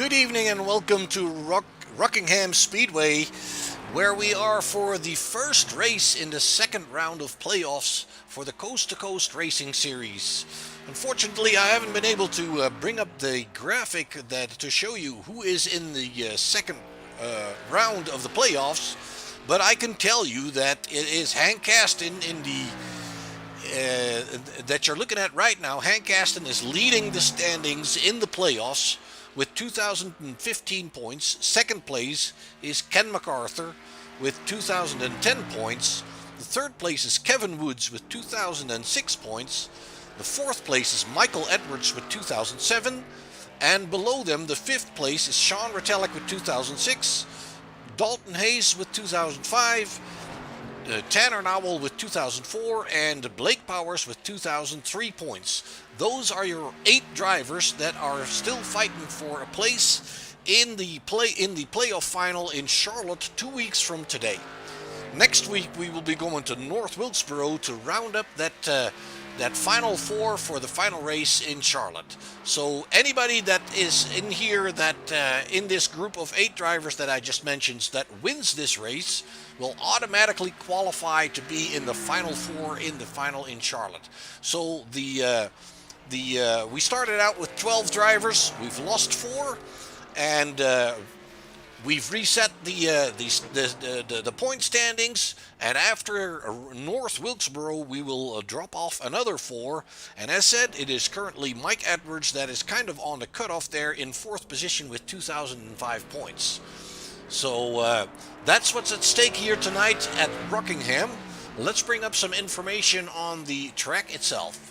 Good evening and welcome to Rockingham Speedway, where we are for the first race in the second round of playoffs for the Coast to Coast Racing Series. Unfortunately, I haven't been able to bring up the graphic to show you who is in the second round of the playoffs, but I can tell you that it is Hank Caston in the that you're looking at right now. Hank Caston is leading the standings in the playoffs with 2,015 points. Second place is Ken MacArthur with 2,010 points. The third place is Kevin Woods with 2,006 points. The fourth place is Michael Edwards with 2,007. And below them, the fifth place is Sean Retallick with 2,006. Dalton Hayes with 2005. Tanner Nowell with 2004, and Blake Powers with 2003 points. Those are your 8 drivers that are still fighting for a place in the playoff final in Charlotte 2 weeks from today. Next week we will be going to North Wilkesboro to round up that final 4 for the final race in Charlotte. So anybody that is in here that in this group of 8 drivers that I just mentioned that wins this race will automatically qualify to be in the final 4 in the final in Charlotte. So we started out with 12 drivers. We've lost 4, and we've reset the point standings, and after North Wilkesboro, we will drop off another 4. And as said, it is currently Mike Edwards that is kind of on the cutoff there in 4th position with 2,005 points. So that's what's at stake here tonight at Rockingham. Let's bring up some information on the track itself.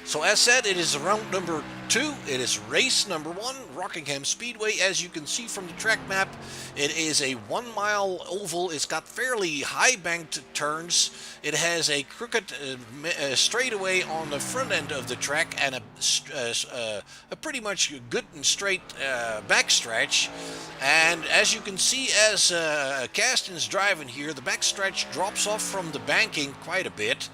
So as said, it is round number 2. It is race number 1, Rockingham Speedway. As you can see from the track map, it is a 1-mile oval. It's got fairly high banked turns. It has a crooked straightaway on the front end of the track and a pretty much good and straight backstretch. And as you can see, as Caston's driving here, the backstretch drops off from the banking quite a bit.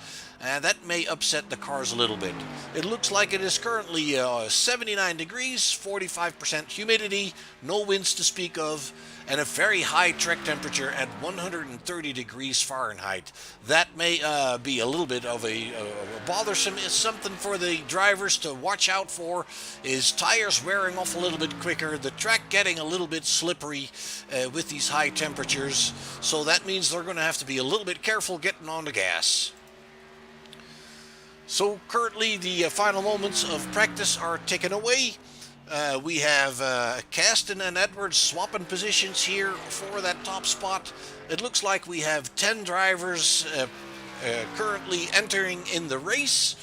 And that may upset the cars a little bit. It looks like it is currently 79 degrees, 45% humidity, no winds to speak of, and a very high track temperature at 130 degrees Fahrenheit. That may be a little bit of a bothersome. It's something for the drivers to watch out for, is tires wearing off a little bit quicker, the track getting a little bit slippery with these high temperatures. So that means they're going to have to be a little bit careful getting on the gas. So currently the final moments of practice are taken away. We have Caston and Edwards swapping positions here for that top spot. It looks like we have 10 drivers currently entering in the race.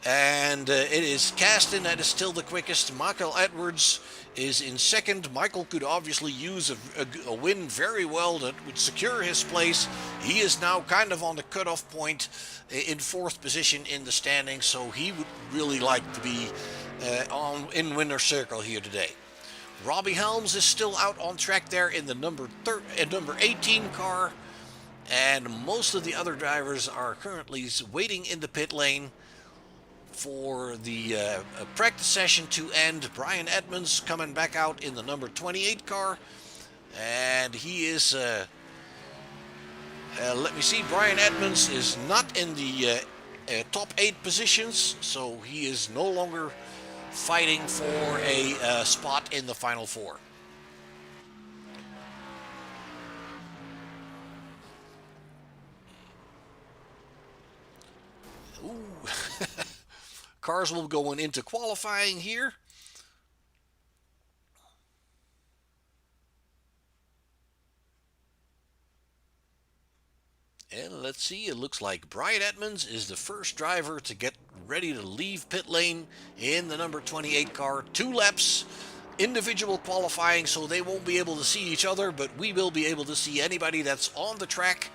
And it is Caston that is still the quickest. Michael Edwards is in second. Michael could obviously use a win very well that would secure his place. He is now kind of on the cutoff point in 4th position in the standings, so he would really like to be in winner's circle here today. Robbie Helms is still out on track there in the number 18 car, and most of the other drivers are currently waiting in the pit lane for the practice session to end. Brian Edmonds coming back out in the number 28 car, and he is let me see, Brian Edmonds is not in the top 8 positions, so he is no longer fighting for a spot in the final 4. Ooh. Cars will be going into qualifying here. And let's see, it looks like Brian Edmonds is the first driver to get ready to leave pit lane in the number 28 car. 2 laps individual qualifying, so they won't be able to see each other, but we will be able to see anybody that's on the track.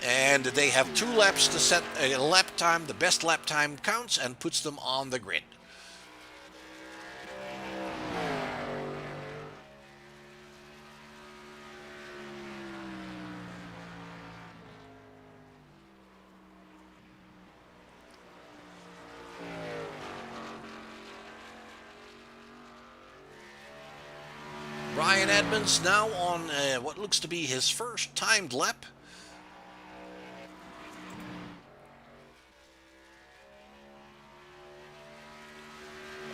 And they have 2 laps to set a lap time. The best lap time counts and puts them on the grid. Brian Edmonds now on what looks to be his first timed lap.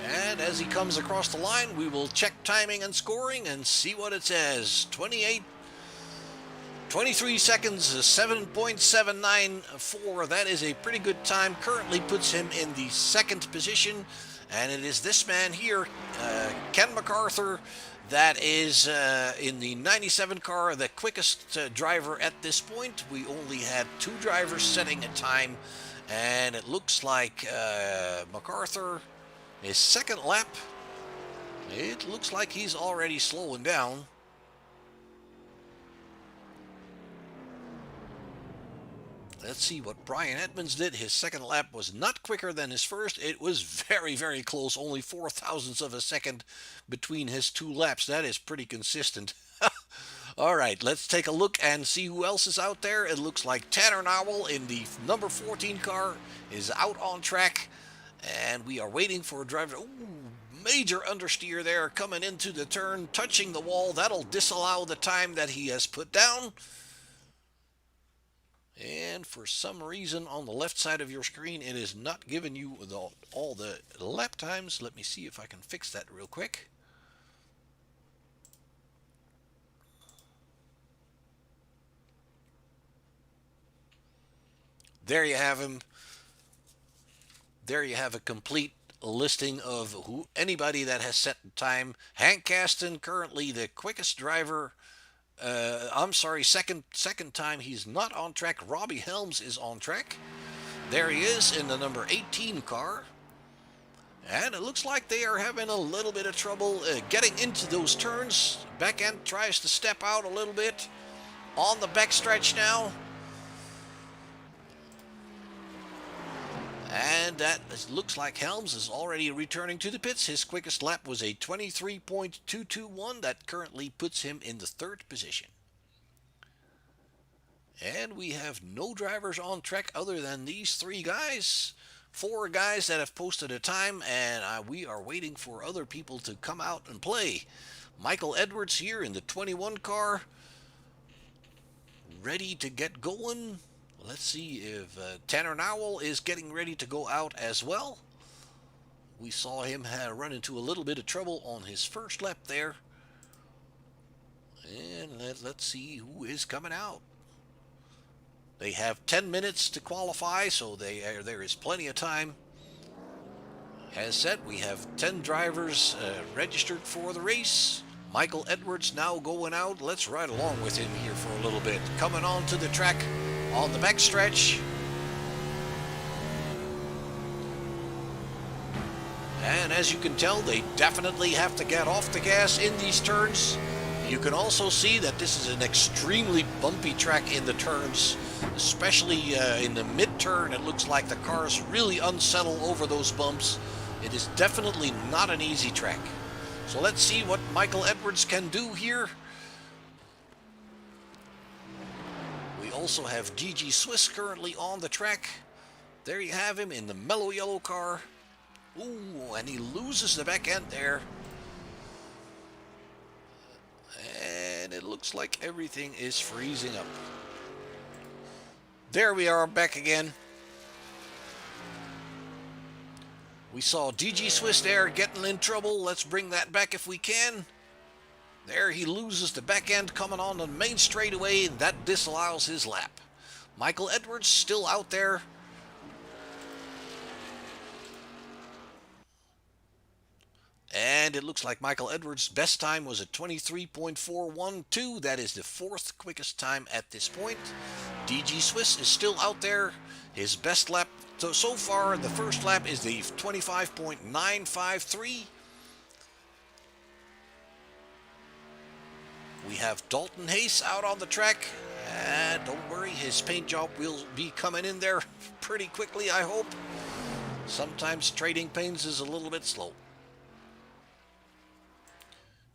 And as he comes across the line, we will check timing and scoring and see what it says. 23 seconds, 7.794. That is a pretty good time. Currently puts him in the second position. And it is this man here, Ken MacArthur, that is in the 97 car, the quickest driver at this point. We only had 2 drivers setting a time. And it looks like MacArthur, his second lap, it looks like he's already slowing down. Let's see what Brian Edmonds did. His second lap was not quicker than his first. It was very, very close. Only 0.04 of a second between his 2 laps. That is pretty consistent. All right, let's take a look and see who else is out there. It looks like Tanner Nowell in the number 14 car is out on track. And we are waiting for a driver. Ooh, major understeer there coming into the turn, touching the wall. That'll disallow the time that he has put down. And for some reason on the left side of your screen, it is not giving you all the lap times. Let me see if I can fix that real quick. There you have him. There you have a complete listing of anybody that has set the time. Hank Caston, currently the quickest driver. I'm sorry, second time he's not on track. Robbie Helms is on track. There he is in the number 18 car. And it looks like they are having a little bit of trouble getting into those turns. Back end tries to step out a little bit on the backstretch now. And that looks like Helms is already returning to the pits. His quickest lap was a 23.221. That currently puts him in the third position. And we have no drivers on track other than these 3 guys. 4 guys that have posted a time, and we are waiting for other people to come out and play. Michael Edwards here in the 21 car, ready to get going. Let's see if Tanner Nowell is getting ready to go out as well. We saw him run into a little bit of trouble on his first lap there. And let's see who is coming out. They have 10 minutes to qualify, so there is plenty of time. As said, we have 10 drivers registered for the race. Michael Edwards now going out. Let's ride along with him here for a little bit. Coming on to the track on the backstretch. And as you can tell, they definitely have to get off the gas in these turns. You can also see that this is an extremely bumpy track in the turns, especially in the mid-turn. It looks like the cars really unsettle over those bumps. It is definitely not an easy track. So let's see what Michael Edwards can do here. We also have GG Swiss currently on the track. There you have him in the mellow yellow car. Ooh, and he loses the back end there. And it looks like everything is freezing up. There we are back again. We saw DG Swiss there getting in trouble. Let's bring that back if we can. There he loses the back end coming on the main straightaway, and that disallows his lap. Michael Edwards still out there. And it looks like Michael Edwards' best time was a 23.412. That is the 4th quickest time at this point. DG Swiss is still out there. His best lap so far, the first lap is the 25.953. We have Dalton Hayes out on the track. And don't worry, his paint job will be coming in there pretty quickly, I hope. Sometimes trading paints is a little bit slow.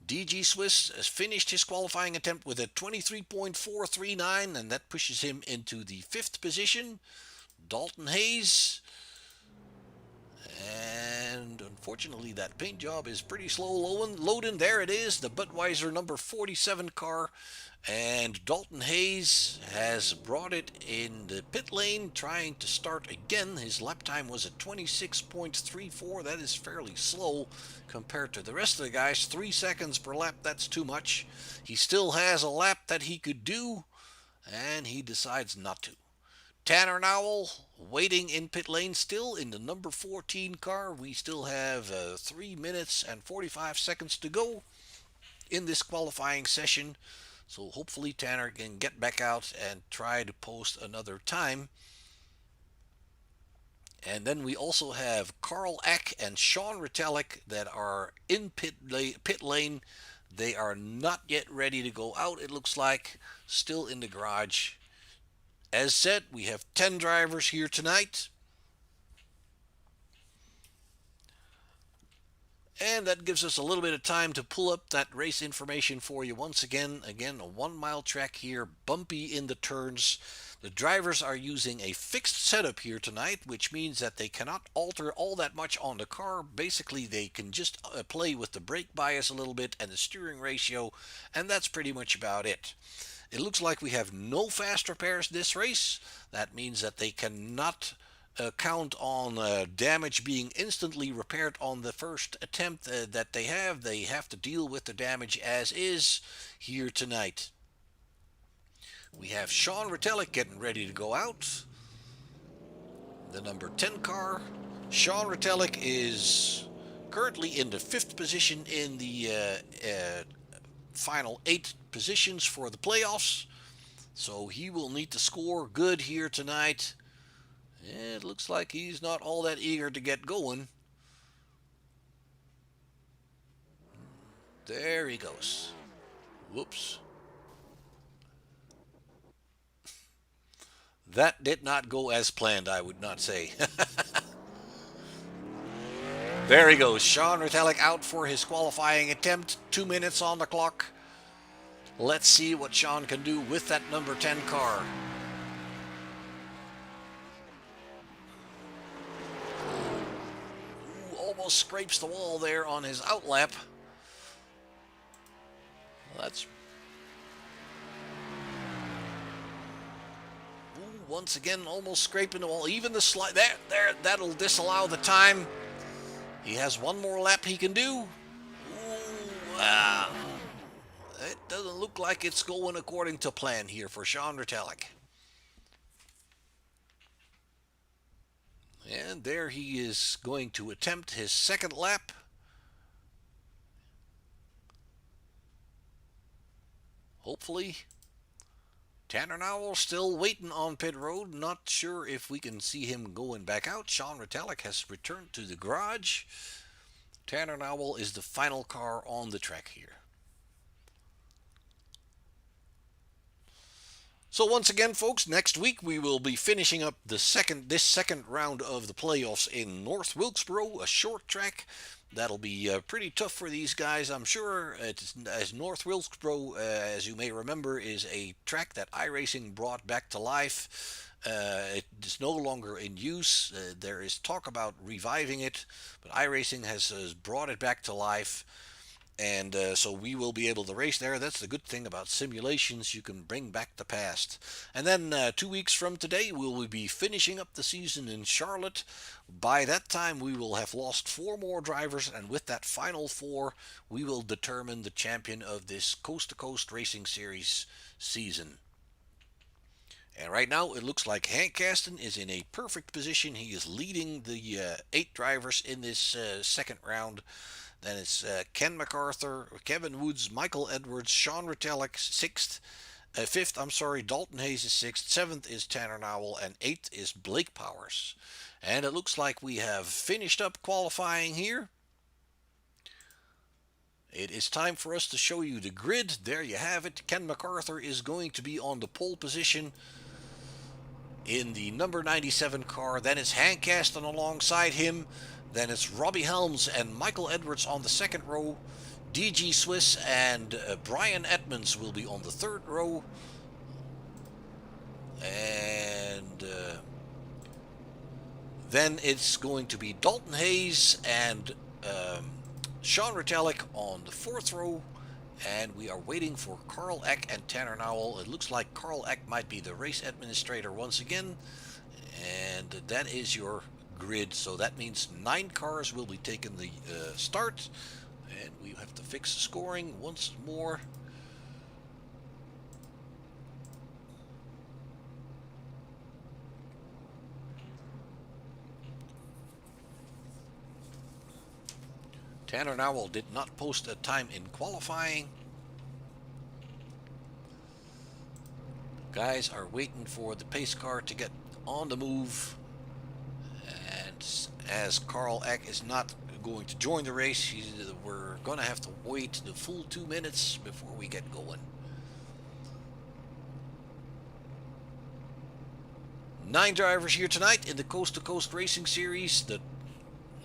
DG Swiss has finished his qualifying attempt with a 23.439, and that pushes him into the 5th position. Dalton Hayes, and unfortunately that paint job is pretty slow loading. There it is, the Budweiser number 47 car, and Dalton Hayes has brought it in the pit lane, trying to start again. His lap time was at 26.34. That is fairly slow compared to the rest of the guys. 3 seconds per lap, that's too much. He still has a lap that he could do, and he decides not to. Tanner Nowell waiting in pit lane still in the number 14 car. We still have 3 minutes and 45 seconds to go in this qualifying session. So hopefully Tanner can get back out and try to post another time. And then we also have Carl Eck and Sean Retallick that are in pit lane. They are not yet ready to go out, it looks like. Still in the garage. As said, we have 10 drivers here tonight. And that gives us a little bit of time to pull up that race information for you once again. Again, a 1 mile track here, bumpy in the turns. The drivers are using a fixed setup here tonight, which means that they cannot alter all that much on the car. Basically, they can just play with the brake bias a little bit and the steering ratio, and that's pretty much about it. It looks like we have no fast repairs this race. That means that they cannot count on damage being instantly repaired on the first attempt that they have. They have to deal with the damage as is here tonight. We have Sean Retallick getting ready to go out. The number 10 car. Sean Retallick is currently in the 5th position in the final 8 positions for the playoffs, so he will need to score good here tonight. It looks like he's not all that eager to get going. There he goes. Whoops. That did not go as planned, I would not say. There he goes. Sean Retallick out for his qualifying attempt. 2 minutes on the clock. Let's see what Sean can do with that number 10 car. Ooh, almost scrapes the wall there on his outlap. That's... Ooh, once again, almost scraping the wall. Even the slide... There, that'll disallow the time. He has 1 more lap he can do. Ooh, it doesn't look like it's going according to plan here for Sean Retallick. And there he is going to attempt his 2nd lap. Hopefully. Tanner Nowell still waiting on pit road. Not sure if we can see him going back out. Sean Retallick has returned to the garage. Tanner Nowell is the final car on the track here. So once again, folks, next week we will be finishing up this second round of the playoffs in North Wilkesboro, a short track. That'll be pretty tough for these guys, I'm sure. As North Wilkesboro, as you may remember, is a track that iRacing brought back to life. It is no longer in use. There is talk about reviving it, but iRacing has brought it back to life. And so we will be able to race there. That's the good thing about simulations. You can bring back the past. And then 2 weeks from today, we will be finishing up the season in Charlotte. By that time, we will have lost 4 more drivers. And with that final 4, we will determine the champion of this Coast to Coast Racing Series season. And right now, it looks like Hank Gaston is in a perfect position. He is leading the 8 drivers in this second round. Then it's Ken MacArthur, Kevin Woods, Michael Edwards, Sean Retallick, 5th, Dalton Hayes is 6th, 7th is Tanner Nowell, and 8th is Blake Powers. And it looks like we have finished up qualifying here. It is time for us to show you the grid. There you have it. Ken MacArthur is going to be on the pole position in the number 97 car. Then it's Hank Gaston alongside him. Then it's Robbie Helms and Michael Edwards on the 2nd row. DG Swiss and Brian Edmonds will be on the 3rd row. And Then it's going to be Dalton Hayes and Sean Retallick on the 4th row. And we are waiting for Carl Eck and Tanner Nowell. It looks like Carl Eck might be the race administrator once again. And that is your grid. So that means 9 cars will be taking the start. And we have to fix the scoring once more. Tanner Nowell did not post a time in qualifying. Guys are waiting for the pace car to get on the move. And as Carl Eck is not going to join the race, we're going to have to wait the full 2 minutes before we get going. 9 drivers here tonight in the Coast to Coast Racing Series. The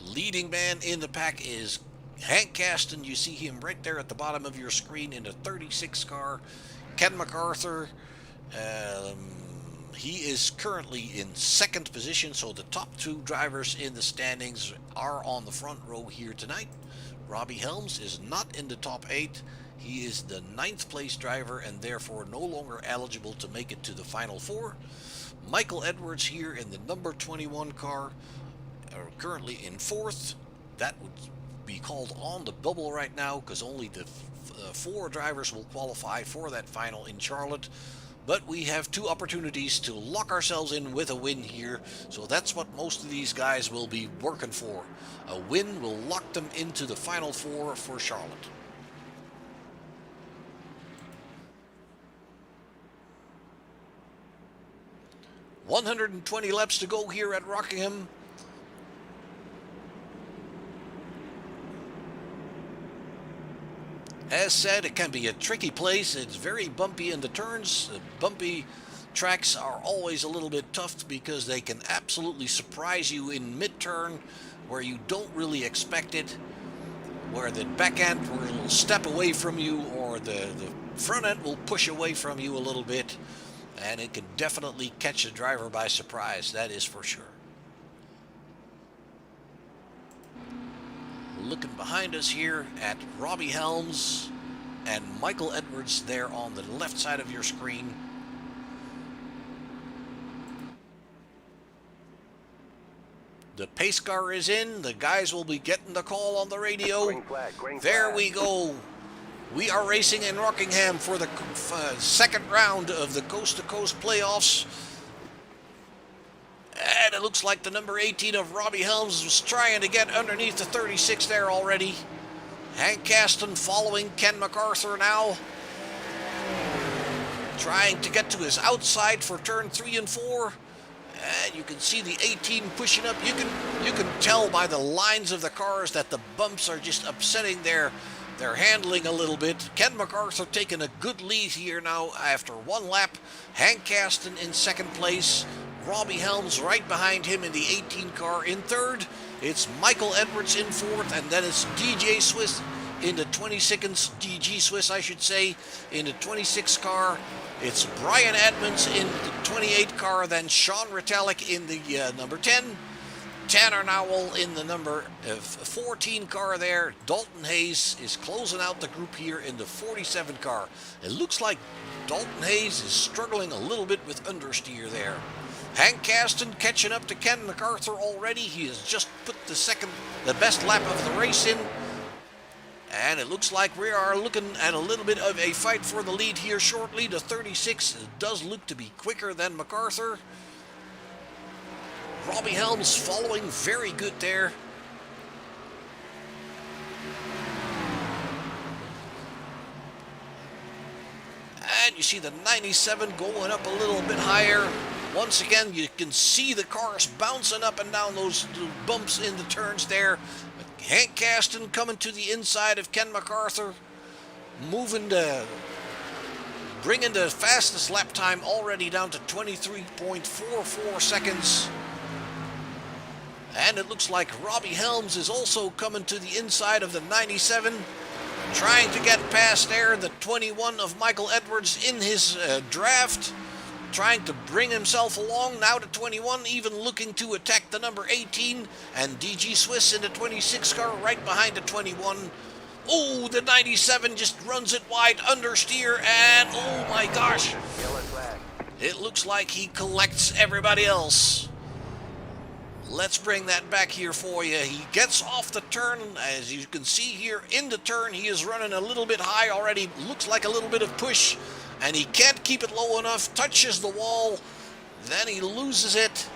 leading man in the pack is Hank Caston. You see him right there at the bottom of your screen in the 36 car. Ken MacArthur, he is currently in 2nd position, so the top 2 drivers in the standings are on the front row here tonight. Robbie Helms is not in the top 8. He is the 9th place driver and therefore no longer eligible to make it to the final 4. Michael Edwards here in the number 21 car, currently in 4th. That would be called on the bubble right now because only the 4 drivers will qualify for that final in Charlotte. But we have 2 opportunities to lock ourselves in with a win here, so that's what most of these guys will be working for. A win will lock them into the final 4 for Charlotte. $120 laps to go here at Rockingham. As said, it can be a tricky place. It's very bumpy in the turns. The bumpy tracks are always a little bit tough because they can absolutely surprise you in mid-turn where you don't really expect it, where the back end will step away from you or the front end will push away from you a little bit, and it can definitely catch the driver by surprise, that is for sure. Looking behind us here at Robbie Helms and Michael Edwards there on the left side of your screen. The pace car is in. The guys will be getting the call on the radio. Green flag, green there flag. we go. We are racing in Rockingham for the 2nd round of the Coast to Coast playoffs. And it looks like the number 18 of Robbie Helms was trying to get underneath the 36 there already. Hank Caston following Ken MacArthur now. Trying to get to his outside for turn 3 and 4. And you can see the 18 pushing up. You can tell by the lines of the cars that the bumps are just upsetting their handling a little bit. Ken MacArthur taking a good lead here now after 1 lap. Hank Caston in 2nd place. Robbie Helms right behind him in the 18 car in 3rd. It's Michael Edwards in 4th, and then it's DJ Swiss in the 26th, DG Swiss I should say, in the 26 car. It's Brian Edmonds in the 28 car, then Sean Retallick in the number 10. Tanner Nowell in the number 14 car there. Dalton Hayes is closing out the group here in the 47 car. It looks like Dalton Hayes is struggling a little bit with understeer there. Hank Caston catching up to Ken MacArthur already. He has just put the best lap of the race in. And it looks like we are looking at a little bit of a fight for the lead here shortly. The 36 does look to be quicker than MacArthur. Robbie Helms following very good there. And you see the 97 going up a little bit higher. Once again, you can see the cars bouncing up and down those bumps in the turns there. Hank Caston coming to the inside of Ken MacArthur, bringing the fastest lap time already down to 23.44 seconds. And it looks like Robbie Helms is also coming to the inside of the 97, trying to get past there the 21 of Michael Edwards in his draft. trying to bring himself along, now to 21, even looking to attack the number 18, and DG Swiss in the 26 car right behind the 21. Oh, the 97 just runs it wide, understeer, and oh my gosh, it looks like he collects everybody else. Let's bring that back here for you. He gets off the turn. As you can see here in the turn, he is running a little bit high already. Looks like a little bit of push, and he can't keep it low enough. Touches the wall, then he loses it,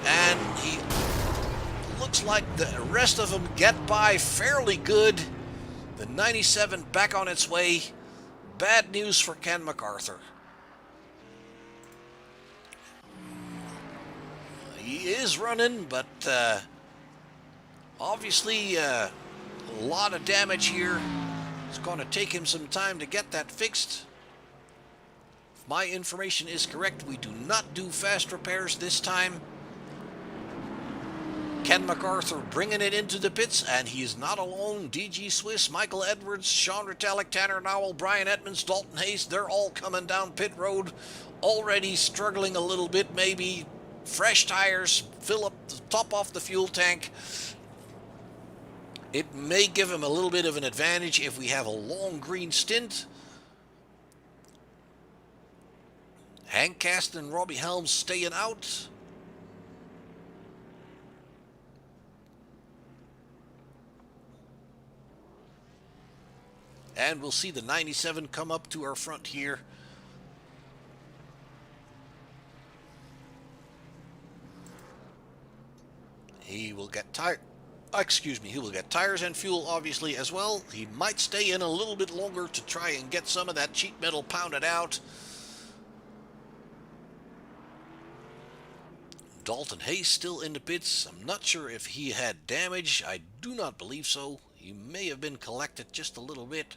and he looks like the rest of them get by fairly good. The 97 back on its way. Bad news for Ken MacArthur. He is running, but obviously a lot of damage here. It's going to take him some time to get that fixed. If my information is correct, we do not do fast repairs this time. Ken MacArthur bringing it into the pits, and he is not alone. DG Swiss, Michael Edwards, Sean Retallick, Tanner Nowell, Brian Edmonds, Dalton Hayes, they're all coming down pit road, already struggling a little bit, maybe. Fresh tires, fill up, top off the fuel tank. It may give him a little bit of an advantage if we have a long green stint. Hank Caston and Robbie Helms staying out. And we'll see the 97 come up to our front here. He will get he will get tires and fuel obviously as well. He might stay in a little bit longer to try and get some of that sheet metal pounded out. Dalton Hayes still in the pits. I'm not sure if he had damage. I do not believe so. He may have been collected just a little bit.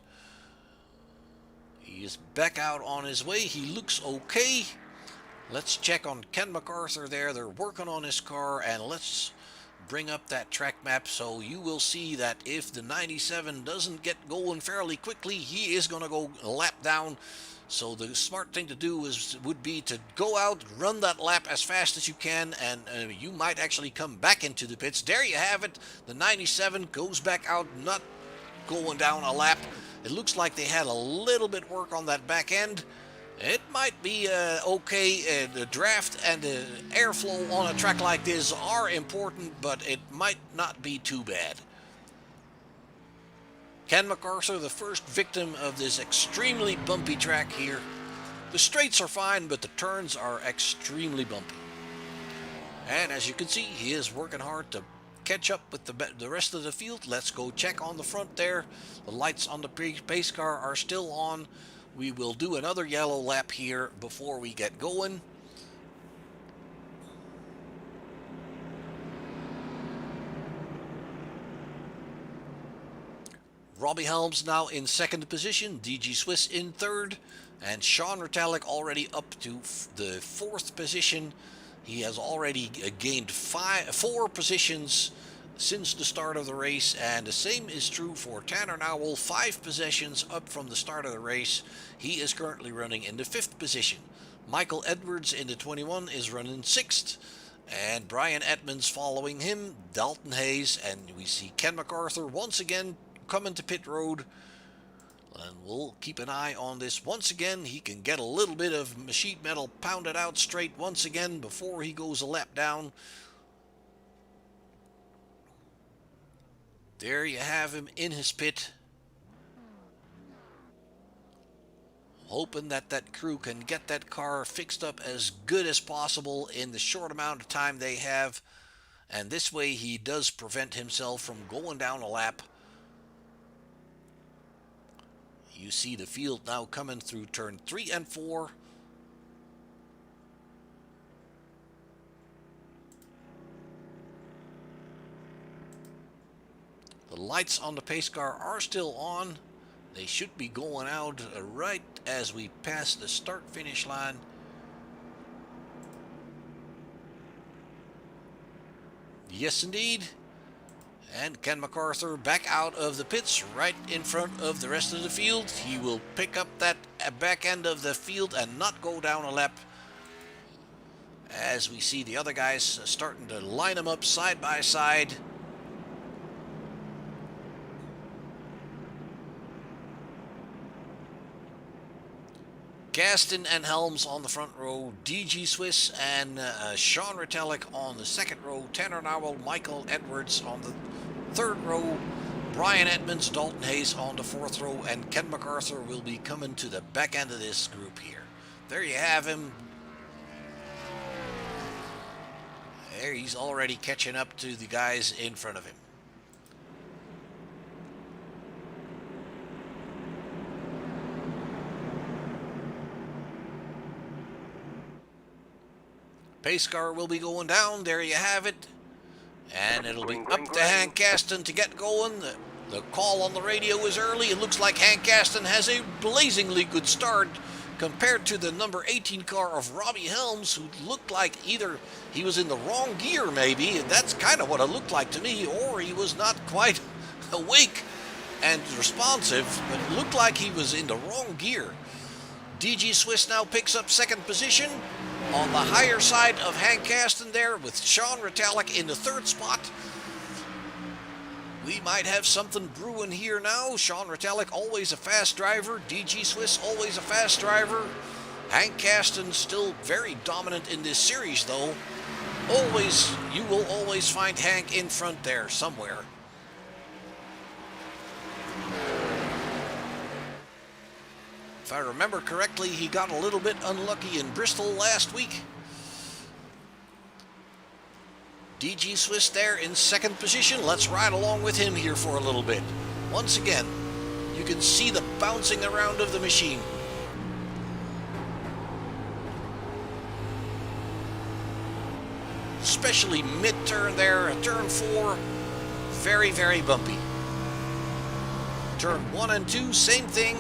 He is back out on his way. He looks okay. Let's check on Ken MacArthur there. They're working on his car, and let's bring up that track map so you will see that if the 97 doesn't get going fairly quickly, he is going to go a lap down. So the smart thing to do would be to go out, run that lap as fast as you can, and you might actually come back into the pits. There you have it. The 97 goes back out, not going down a lap. It looks like they had a little bit work on that back end. It might be okay. The draft and the airflow on a track like this are important, but it might not be too bad. Ken MacArthur, the first victim of this extremely bumpy track here. The straights are fine, but the turns are extremely bumpy. And as you can see, he is working hard to catch up with the rest of the field. Let's go check on the front there. The lights on the pace car are still on. We will do another yellow lap here before we get going. Robbie Helms now in second position, DG Swiss in third, and Sean Retallick already up to the fourth position. He has already gained 4 positions since the start of the race, and the same is true for Tanner Nowell, 5 positions up from the start of the race. He is currently running in the 5th position. Michael Edwards in the 21 is running 6th, and Brian Edmonds following him, Dalton Hayes, and we see Ken MacArthur once again coming to pit road. And we'll keep an eye on this. Once again, he can get a little bit of sheet metal pounded out straight once again before he goes a lap down. There you have him in his pit. Hoping that that crew can get that car fixed up as good as possible in the short amount of time they have. And this way he does prevent himself from going down a lap. You see the field now coming through turn 3 and 4. The lights on the pace car are still on. They should be going out right as we pass the start-finish line. Yes, indeed. And Ken MacArthur back out of the pits right in front of the rest of the field. He will pick up that back end of the field and not go down a lap. as we see the other guys starting to line them up side by side. Gaston and Helms on the front row, DG Swiss and Sean Retallick on the second row, Tanner Nowell, Michael Edwards on the third row, Brian Edmonds, Dalton Hayes on the fourth row, and Ken MacArthur will be coming to the back end of this group here. There you have him. There, he's already catching up to the guys in front of him. Pace car will be going down. There you have it. And it'll be up to Hank Gaston to get going. The call on the radio is early. It looks like Hank Gaston has a blazingly good start compared to the number 18 car of Robbie Helms, who looked like either he was in the wrong gear maybe, and that's kind of what it looked like to me, or he was not quite awake and responsive, but it looked like he was in the wrong gear. DG Swiss now picks up second position on the higher side of Hank Gaston there, with Sean Retallick in the third spot. We might have something brewing here now. Sean Retallick, always a fast driver. DG Swiss, always a fast driver. Hank Gaston still very dominant in this series, though. Always, you will always find Hank in front there somewhere. If I remember correctly, he got a little bit unlucky in Bristol last week. DG Swiss there in second position. Let's ride along with him here for a little bit. Once again, you can see the bouncing around of the machine. Especially mid-turn there, turn 4, very, very bumpy. Turn 1 and 2, same thing.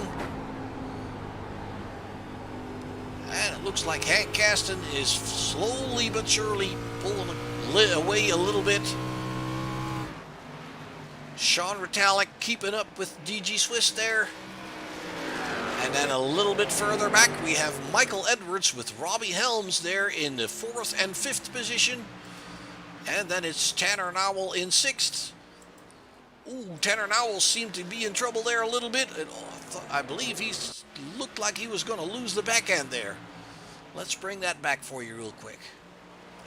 And it looks like Hank Gaston is slowly but surely pulling away a little bit. Sean Retallick keeping up with DG Swiss there. And then a little bit further back, we have Michael Edwards with Robbie Helms there in the 4th and 5th position. And then it's Tanner Nowell in 6th. Ooh, Tanner Nowell seemed to be in trouble there a little bit. I believe he looked like he was going to lose the back end there. Let's bring that back for you real quick.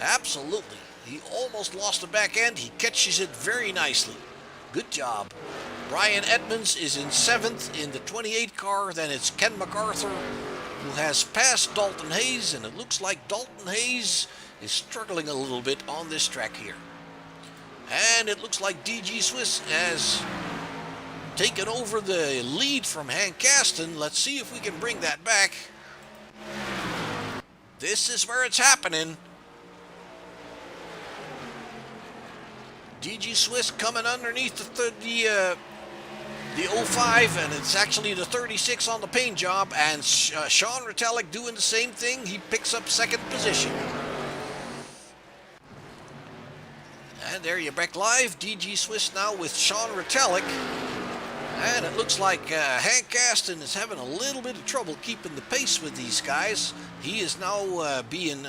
Absolutely. He almost lost the back end. He catches it very nicely. Good job. Brian Edmonds is in 7th in the 28 car. Then it's Ken MacArthur, who has passed Dalton Hayes, and it looks like Dalton Hayes is struggling a little bit on this track here. And it looks like DG Swiss has taken over the lead from Hank Gaston. Let's see if we can bring that back. This is where it's happening. DG Swiss coming underneath the 05, and it's actually the 36 on the paint job, and Sean Retallick doing the same thing. He picks up second position. And there you're back live. DG Swiss now with Sean Retallick. And it looks like Hank Gaston is having a little bit of trouble keeping the pace with these guys. He is now being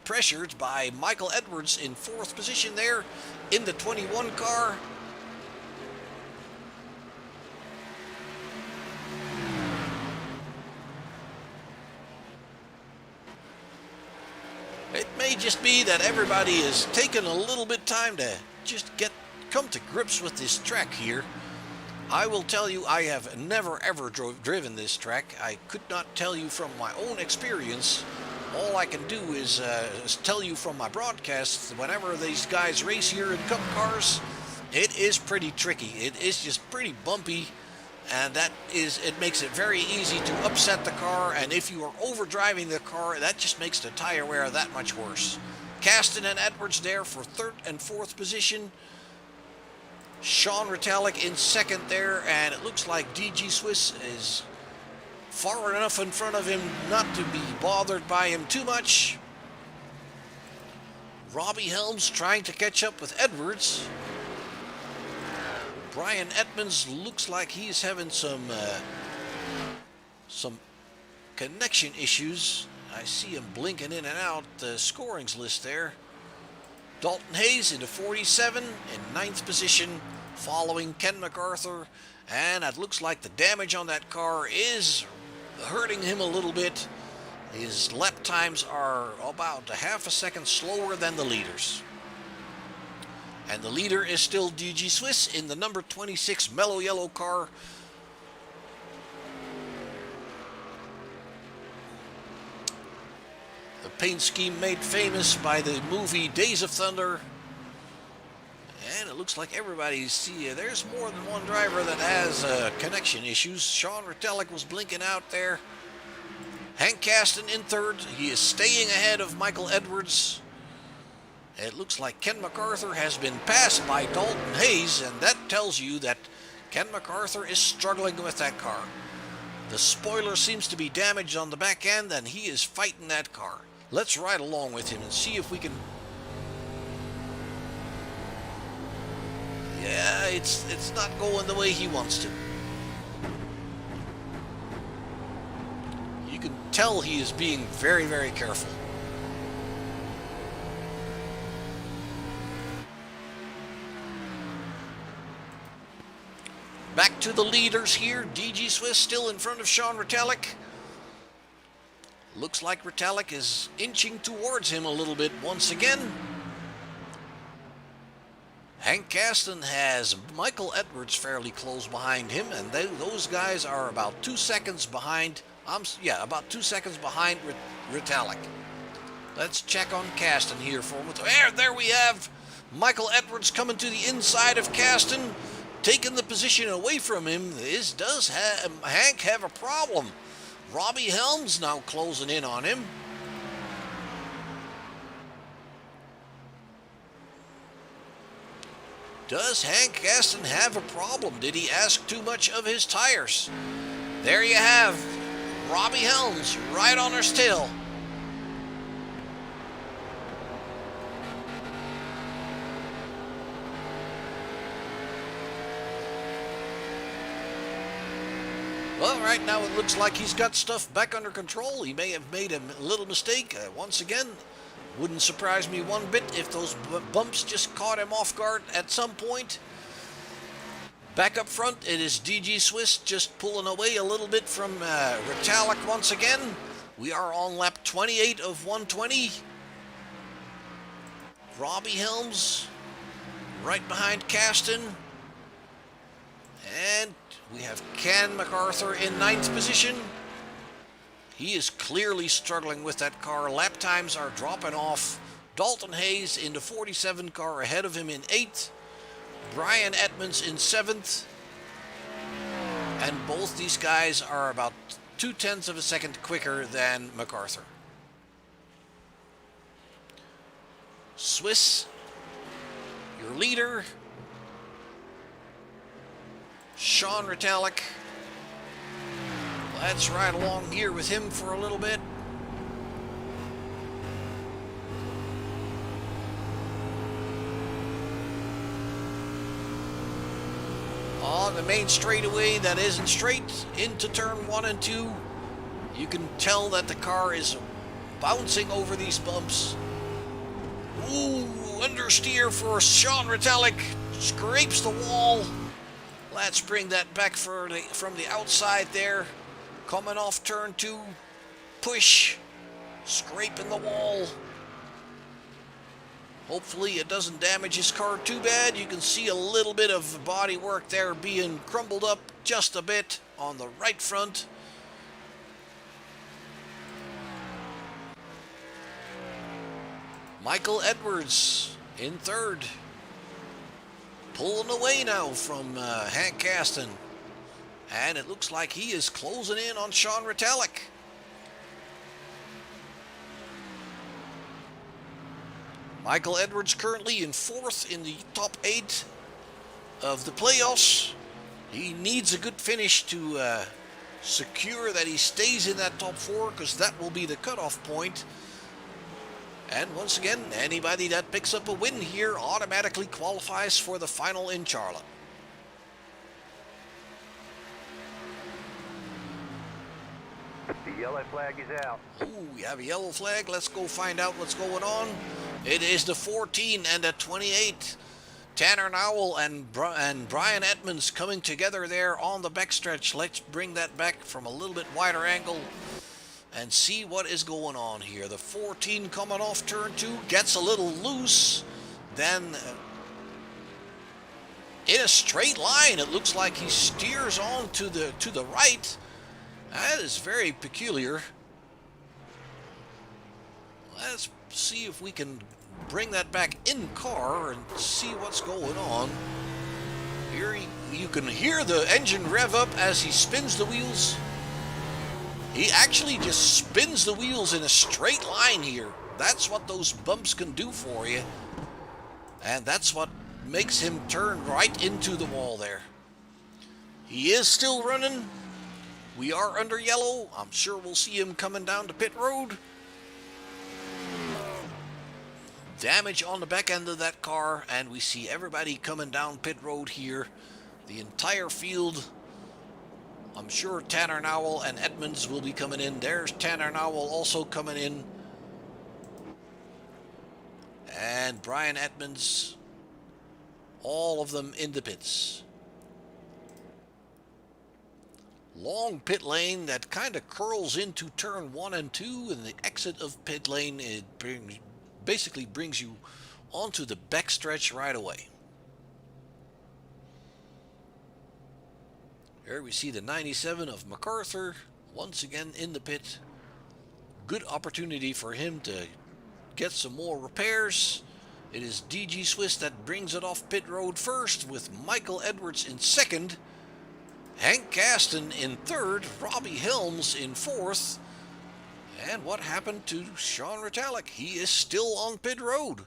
pressured by Michael Edwards in 4th position there in the 21 car. It may just be that everybody is taking a little bit time to just come to grips with this track here. I will tell you, I have never ever driven this track. I could not tell you from my own experience. All I can do is tell you from my broadcasts. Whenever these guys race here in Cup cars, it is pretty tricky. It is just pretty bumpy, and it makes it very easy to upset the car. And if you are overdriving the car, that just makes the tire wear that much worse. Gaston and Edwards there for 3rd and 4th position. Sean Retallick in 2nd there, and it looks like DG Swiss is far enough in front of him not to be bothered by him too much. Robbie Helms trying to catch up with Edwards. Brian Edmonds looks like he's having some connection issues. I see him blinking in and out the scorings list there. Dalton Hayes into 47 in 9th position, following Ken MacArthur. And it looks like the damage on that car is hurting him a little bit. His lap times are about a half a second slower than the leaders. And the leader is still DG Swiss in the number 26 mellow yellow car. The paint scheme made famous by the movie Days of Thunder. And it looks like everybody's there's more than one driver that has connection issues. Sean Retallick was blinking out there. Hank Caston in 3rd. He is staying ahead of Michael Edwards. It looks like Ken MacArthur has been passed by Dalton Hayes, and that tells you that Ken MacArthur is struggling with that car. The spoiler seems to be damaged on the back end, and he is fighting that car. Let's ride along with him and see if we can... Yeah, it's not going the way he wants to. You can tell he is being very, very careful. Back to the leaders here. DG Swiss still in front of Sean Retallick. Looks like Retallick is inching towards him a little bit once again. Hank Caston has Michael Edwards fairly close behind him, and those guys are about 2 seconds behind. About 2 seconds behind Retallick. Let's check on Caston here for a moment. There we have Michael Edwards coming to the inside of Caston. Taking the position away from him. Does Hank have a problem? Robbie Helms now closing in on him. Does Hank Caston have a problem? Did he ask too much of his tires? There you have Robbie Helms right on his tail. Well, right now it looks like he's got stuff back under control. He may have made a little mistake. Once again, wouldn't surprise me one bit if those bumps just caught him off guard at some point. Back up front, it is DG Swiss just pulling away a little bit from Retallick once again. We are on lap 28 of 120. Robbie Helms right behind Caston. And we have Ken MacArthur in 9th position. He is clearly struggling with that car. Lap times are dropping off. Dalton Hayes in the 47 car ahead of him in 8th. Brian Edmonds in 7th. And both these guys are about 0.2 of a second quicker than MacArthur. Swiss, your leader. Sean Retallick. Let's ride along here with him for a little bit. On the main straightaway that isn't straight into turn 1 and 2, you can tell that the car is bouncing over these bumps. Ooh, understeer for Sean Retallick. Scrapes the wall. Let's bring that back from the outside there. Coming off turn 2. Push. Scraping the wall. Hopefully it doesn't damage his car too bad. You can see a little bit of body work there being crumbled up just a bit on the right front. Michael Edwards in 3rd. Pulling away now from Hank Caston. And it looks like he is closing in on Sean Retallick. Michael Edwards currently in 4th in the top 8 of the playoffs. He needs a good finish to secure that he stays in that top 4, because that will be the cutoff point. And once again, anybody that picks up a win here automatically qualifies for the final in Charlotte. The Yellow flag is out. Oh, we have a yellow flag. Let's go find out what's going on. It is the 14 and the 28. Tanner Nowell and Brian Edmonds coming together there on the backstretch. Let's bring that back from a little bit wider angle and see what is going on here. The 14 coming off turn 2 gets a little loose. Then in a straight line, it looks like he steers on to the right. That is very peculiar. Let's see if we can bring that back in car and see what's going on. Here you can hear the engine rev up as he spins the wheels. He actually just spins the wheels in a straight line here. That's what those bumps can do for you. And that's what makes him turn right into the wall there. He is still running. We are under yellow. I'm sure we'll see him coming down to pit road. Damage on the back end of that car, and we see everybody coming down pit road here. The entire field. I'm sure Tanner Nowell and Edmonds will be coming in. There's Tanner Nowell also coming in. And Brian Edmonds. All of them in the pits. Long pit lane that kind of curls into turn 1 and 2, and the exit of pit lane, it basically brings you onto the backstretch right away. Here we see the 97 of MacArthur once again in the pit. Good opportunity for him to get some more repairs. It is DG Swiss that brings it off pit road first, with Michael Edwards in second, Hank Gaston in third, Robbie Helms in fourth. And what happened to Sean Retallick? He is still on pit road.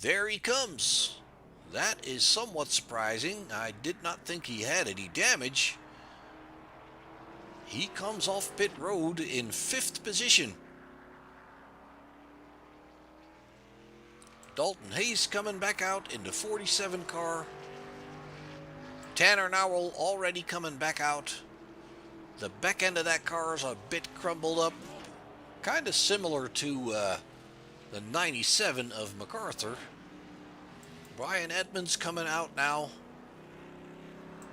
There he comes. That is somewhat surprising. I did not think he had any damage. He comes off pit road in 5th position. Dalton Hayes coming back out in the 47 car. Tanner Nowell already coming back out. The back end of that car is a bit crumbled up. Kind of similar to the 97 of MacArthur. Brian Edmonds coming out now.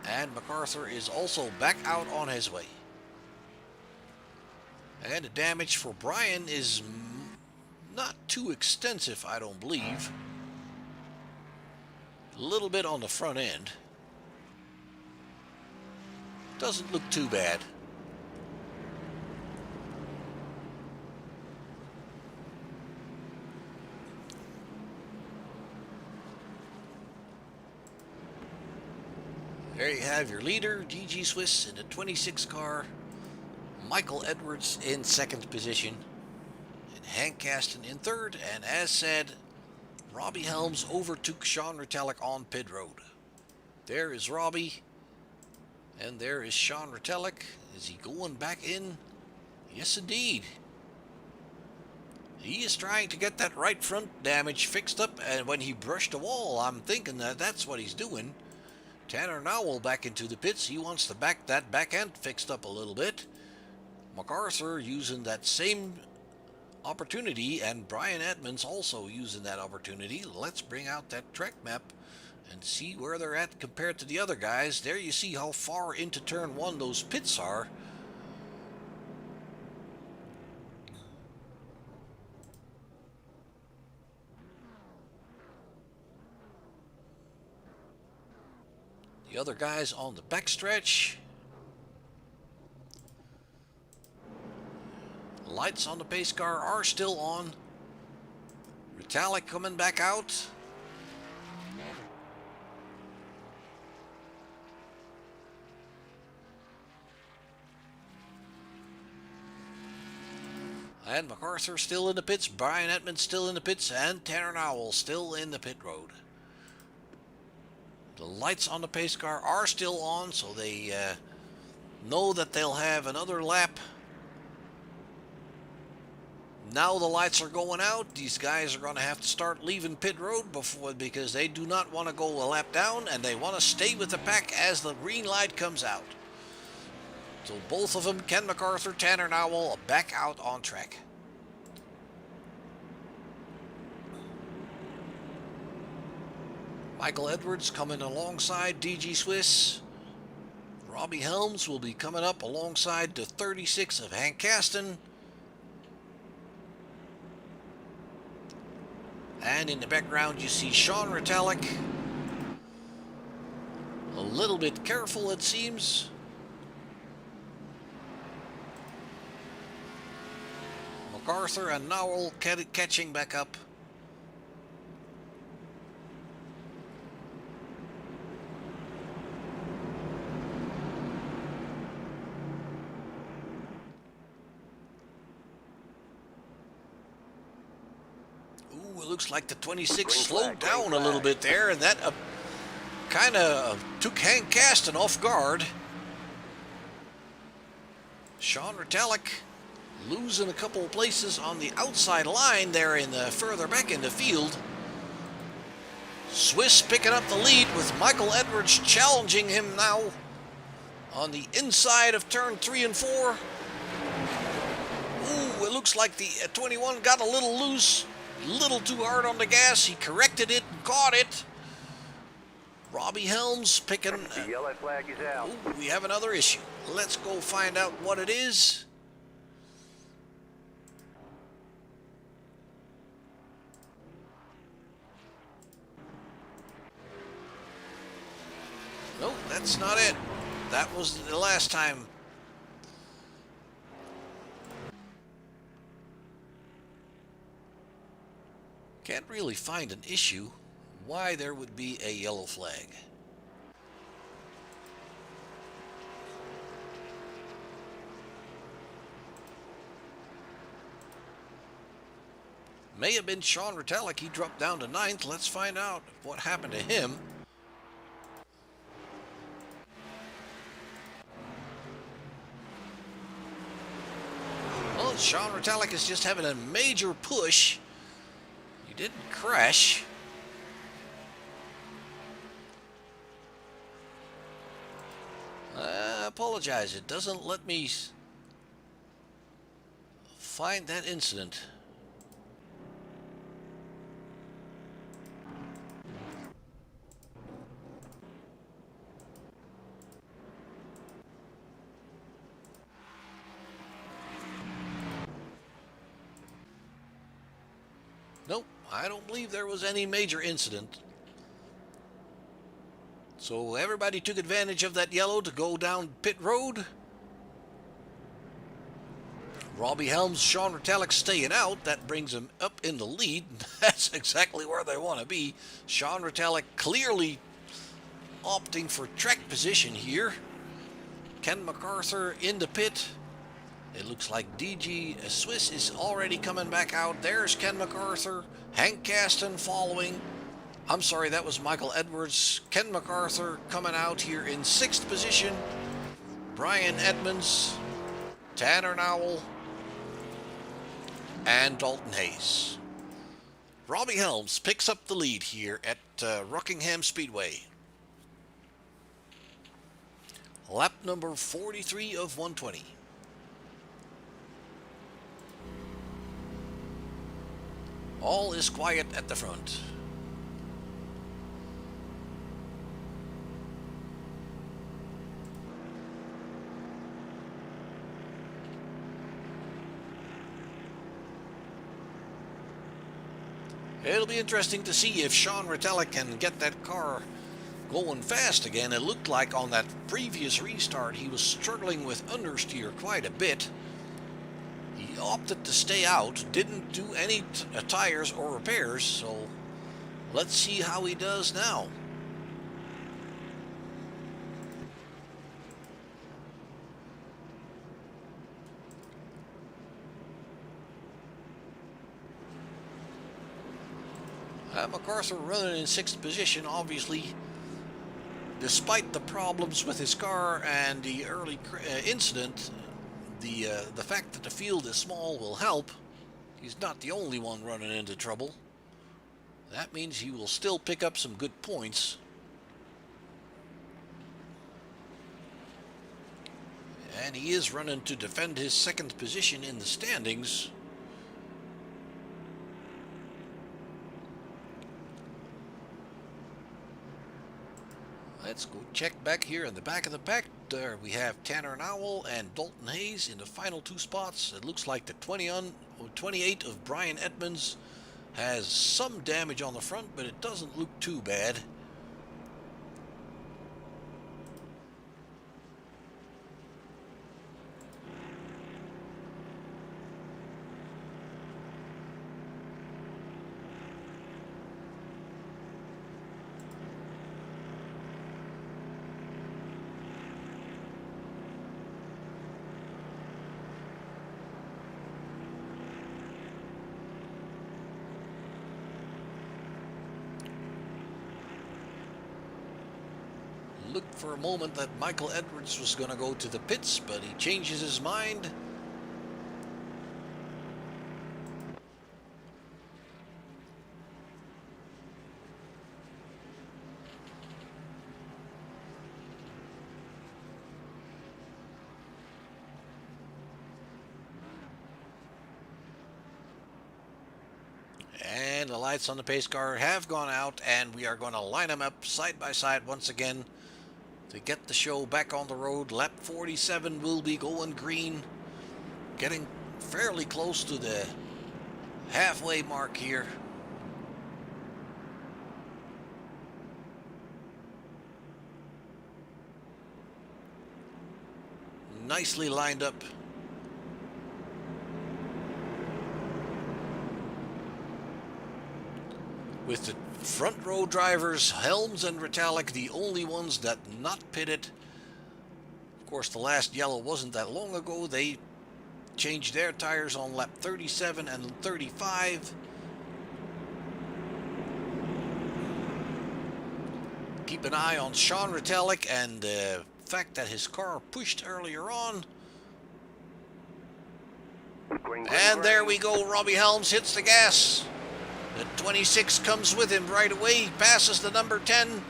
And MacArthur is also back out on his way. And the damage for Brian is not too extensive, I don't believe. A little bit on the front end. Doesn't look too bad. There you have your leader, DG Swiss in the 26 car. Michael Edwards in 2nd position. And Hank Gaston in 3rd. And as said, Robbie Helms overtook Sean Retallick on pit road. There is Robbie. And there is Sean Retallick. Is he going back in? Yes, indeed. He is trying to get that right front damage fixed up. And when he brushed the wall, I'm thinking that that's what he's doing. Tanner Nowell back into the pits. He wants to that back end fixed up a little bit. MacArthur using that same opportunity, and Brian Edmonds also using that opportunity. Let's bring out that track map and see where they're at compared to the other guys. There you see how far into turn 1 those pits are. The other guys on the backstretch. Lights on the pace car are still on. Retallick coming back out. And MacArthur still in the pits, Brian Edmonds still in the pits, and Tanner Nowell still in the pit road. The lights on the pace car are still on, so they know that they'll have another lap. Now the lights are going out. These guys are going to have to start leaving pit road because they do not want to go a lap down, and they want to stay with the pack as the green light comes out. So both of them, Ken MacArthur, Tanner Nowell, back out on track. Michael Edwards coming alongside DG Swiss. Robbie Helms will be coming up alongside the 36 of Hank Caston. And in the background you see Sean Retallick. A little bit careful, it seems. MacArthur and Nowell catching back up. Ooh, it looks like the 26 slowed down a little bit there, and that kind of took Hank Caston off guard. Sean Retallick losing a couple of places on the outside line there in the further back in the field. Swiss picking up the lead with Michael Edwards challenging him now on the inside of turn 3 and 4. Ooh, it looks like the 21 got a little loose, a little too hard on the gas. He corrected it and caught it. Robbie Helms picking. The yellow flag is out. Ooh, we have another issue. Let's go find out what it is. Nope, that's not it. That was the last time. Can't really find an issue why there would be a yellow flag. May have been Sean Retallick. He dropped down to 9th. Let's find out what happened to him. Well, Sean Retallick is just having a major push. He didn't crash. I apologize. It doesn't let me find that incident. Nope, I don't believe there was any major incident. So everybody took advantage of that yellow to go down pit road. Robbie Helms, Sean Retallick staying out. That brings him up in the lead. That's exactly where they want to be. Sean Retallick clearly opting for track position here. Ken MacArthur in the pit. It looks like DG Swiss is already coming back out. There's Ken MacArthur. Hank Caston following. I'm sorry, that was Michael Edwards. Ken MacArthur coming out here in 6th position. Brian Edmonds, Tanner Nowell, and Dalton Hayes. Robbie Helms picks up the lead here at Rockingham Speedway. Lap number 43 of 120. All is quiet at the front. It'll be interesting to see if Sean Retallick can get that car going fast again. It looked like on that previous restart he was struggling with understeer quite a bit. He opted to stay out, didn't do any tires or repairs, so let's see how he does now. MacArthur running in 6th position, obviously, despite the problems with his car and the early incident. The fact that the field is small will help. He's not the only one running into trouble. That means he will still pick up some good points. And he is running to defend his second position in the standings. Let's go check back here in the back of the pack. There we have Tanner Nowell and Dalton Hayes in the final two spots. It looks like the 28 of Brian Edmonds has some damage on the front, but it doesn't look too bad. Looked for a moment that Michael Edwards was going to go to the pits, but he changes his mind. And the lights on the pace car have gone out, and we are going to line them up side by side once again to get the show back on the road. Lap 47 will be going green, getting fairly close to the halfway mark here. Nicely lined up. With the front row drivers, Helms and Retallick, the only ones that not pitted. Of course, the last yellow wasn't that long ago. They changed their tires on lap 37 and 35. Keep an eye on Sean Retallick and the fact that his car pushed earlier on. And there we go. Robbie Helms hits the gas. The 26 comes with him right away, passes the number 10.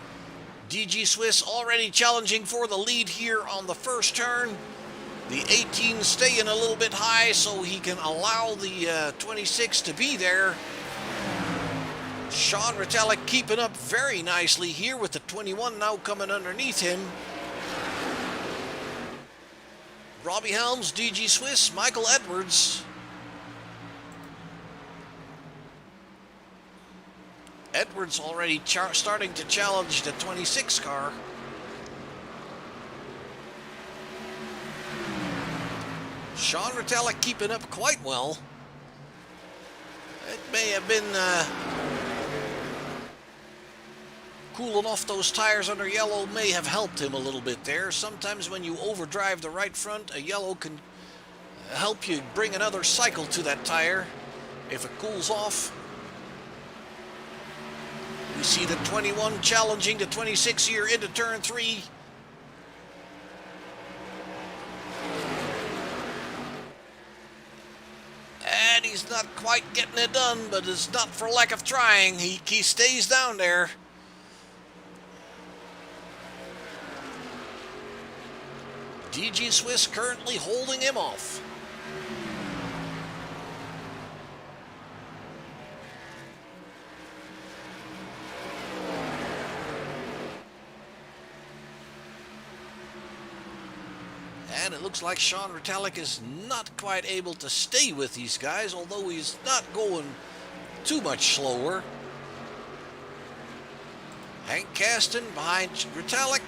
DG Swiss already challenging for the lead here on the first turn. The 18 staying a little bit high so he can allow the 26 to be there. Sean Retallick keeping up very nicely here with the 21 now coming underneath him. Robbie Helms, DG Swiss, Michael Edwards. Edwards already starting to challenge the 26 car. Sean Retallick keeping up quite well. It may have been cooling off those tires under yellow may have helped him a little bit there. Sometimes when you overdrive the right front, a yellow can help you bring another cycle to that tire if it cools off. We see the 21 challenging the 26 here into turn 3. And he's not quite getting it done, but it's not for lack of trying. He stays down there. DG Swiss currently holding him off. And it looks like Sean Retallick is not quite able to stay with these guys, although he's not going too much slower. Hank Caston behind Retallick.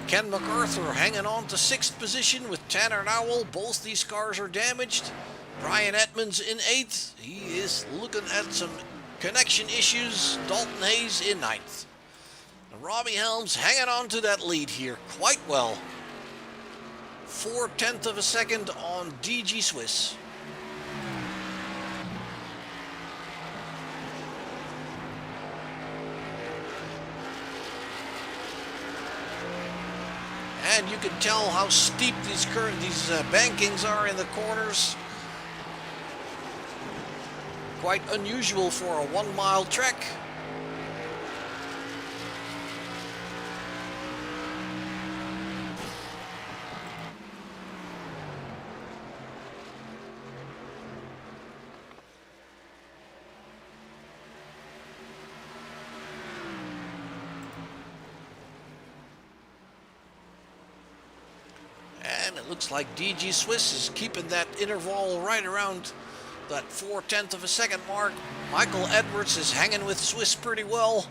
Ken MacArthur hanging on to 6th position with Tanner Nowell. Both these cars are damaged. Brian Edmonds in 8th. He is looking at some connection issues. Dalton Hayes in 9th. And Robbie Helms hanging on to that lead here quite well. 4/10 of a second on DG Swiss. And you can tell how steep these bankings are in the corners. Quite unusual for a 1-mile trek. Looks like DG Swiss is keeping that interval right around that 4/10 of a second mark. Michael Edwards is hanging with Swiss pretty well.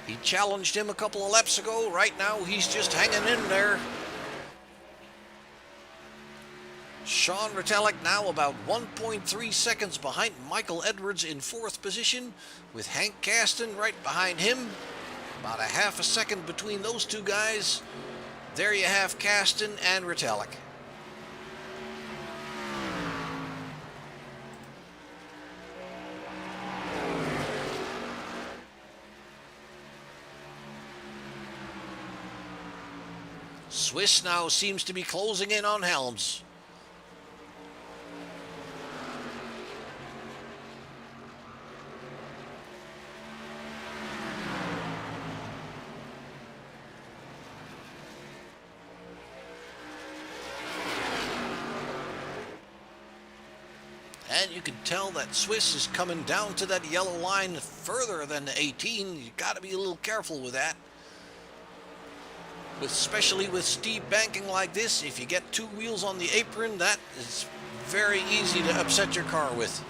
He challenged him a couple of laps ago. Right now, he's just hanging in there. Sean Retallick now about 1.3 seconds behind Michael Edwards in 4th position, with Hank Caston right behind him. About a half a second between those two guys. There you have Caston and Retallick. Swiss now seems to be closing in on Helms. And you can tell that Swiss is coming down to that yellow line further than the 18. You got to be a little careful with that. Especially with steep banking like this, if you get 2 wheels on the apron, that is very easy to upset your car with.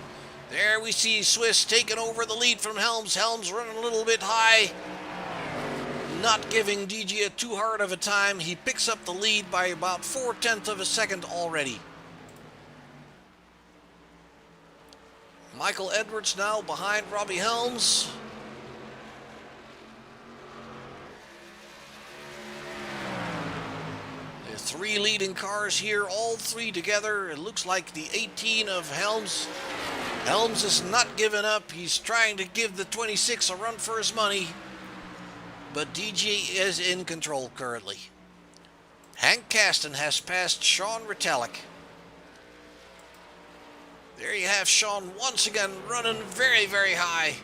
There we see Swiss taking over the lead from Helms. Helms running a little bit high. Not giving DG a too hard of a time. He picks up the lead by about 4/10 of a second already. Michael Edwards now behind Robbie Helms. The 3 leading cars here, all 3 together. It looks like the 18 of Helms. Helms is not giving up. He's trying to give the 26 a run for his money. But DG is in control currently. Hank Caston has passed Sean Retallick. There you have Sean once again running very, very high.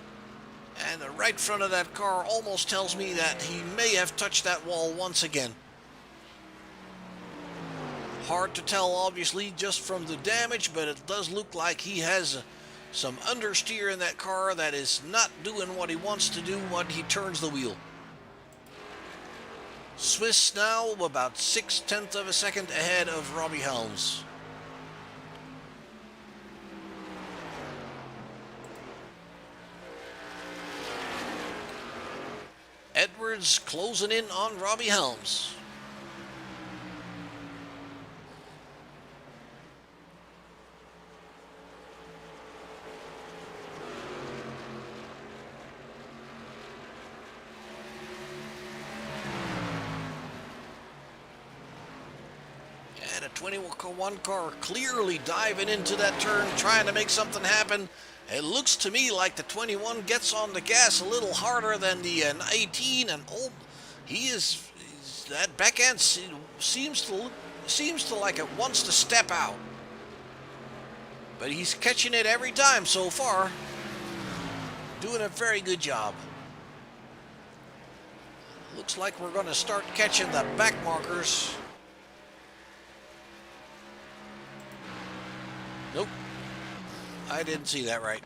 And the right front of that car almost tells me that he may have touched that wall once again. Hard to tell, obviously, just from the damage, but it does look like he has some understeer in that car that is not doing what he wants to do when he turns the wheel. Swiss now about 6/10 of a second ahead of Robbie Helms. Edwards closing in on Robbie Helms. And a 21 car clearly diving into that turn, trying to make something happen. It looks to me like the 21 gets on the gas a little harder than the 18, and that back end seems to like it wants to step out. But he's catching it every time so far. Doing a very good job. Looks like we're going to start catching the back markers. Nope. I didn't see that right.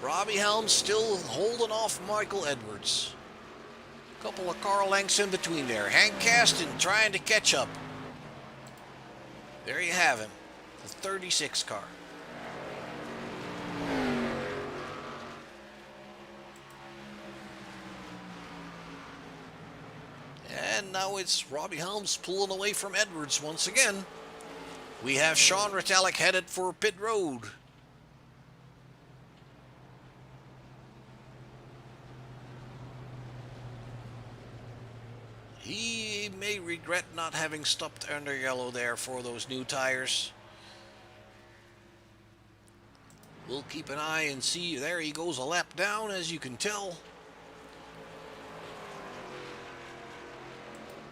Robbie Helms still holding off Michael Edwards. Couple of car lengths in between there. Hank Caston trying to catch up. There you have him, the 36 car. And now it's Robbie Helms pulling away from Edwards once again. We have Sean Retallick headed for pit road. He may regret not having stopped under yellow there for those new tires. We'll keep an eye and see. There he goes a lap down, as you can tell.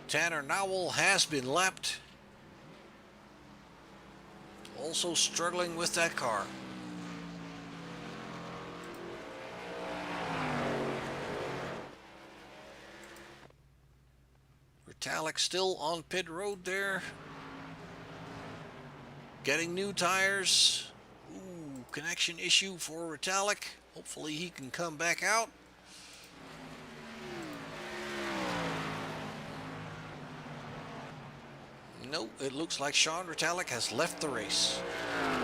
Tanner Nowell has been lapped. Also struggling with that car. Retallick still on pit road there. Getting new tires. Ooh, connection issue for Retallick. Hopefully he can come back out. No, it looks like Sean Retallick has left the race.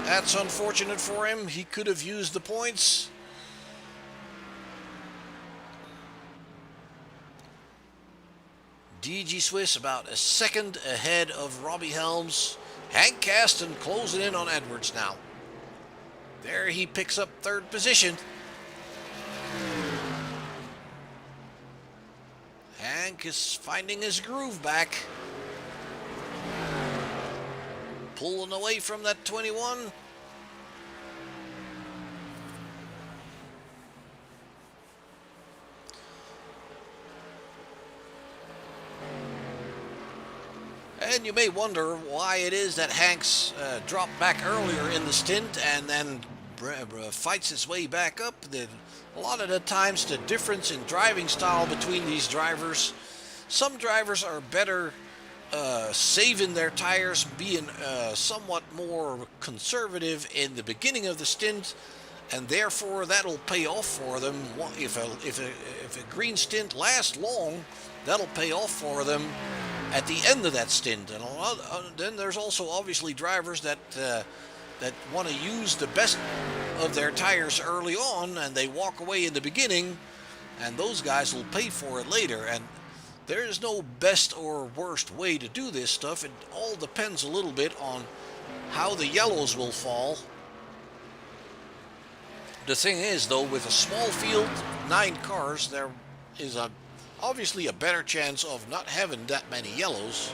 That's unfortunate for him. He could have used the points. DG Swiss about a second ahead of Robbie Helms. Hank Caston closing in on Edwards now. There he picks up third position. Hank is finding his groove back. Pulling away from that 21. And you may wonder why it is that Hank's dropped back earlier in the stint and then fights his way back up. A lot of the times the difference in driving style between these drivers, some drivers are better saving their tires, being somewhat more conservative in the beginning of the stint, and therefore that'll pay off for them. If a green stint lasts long, that'll pay off for them at the end of that stint. And then there's also obviously drivers that want to use the best of their tires early on, and they walk away in the beginning, and those guys will pay for it later. And there is no best or worst way to do this stuff. It all depends a little bit on how the yellows will fall. The thing is, though, with a small field, 9 cars, there is obviously a better chance of not having that many yellows.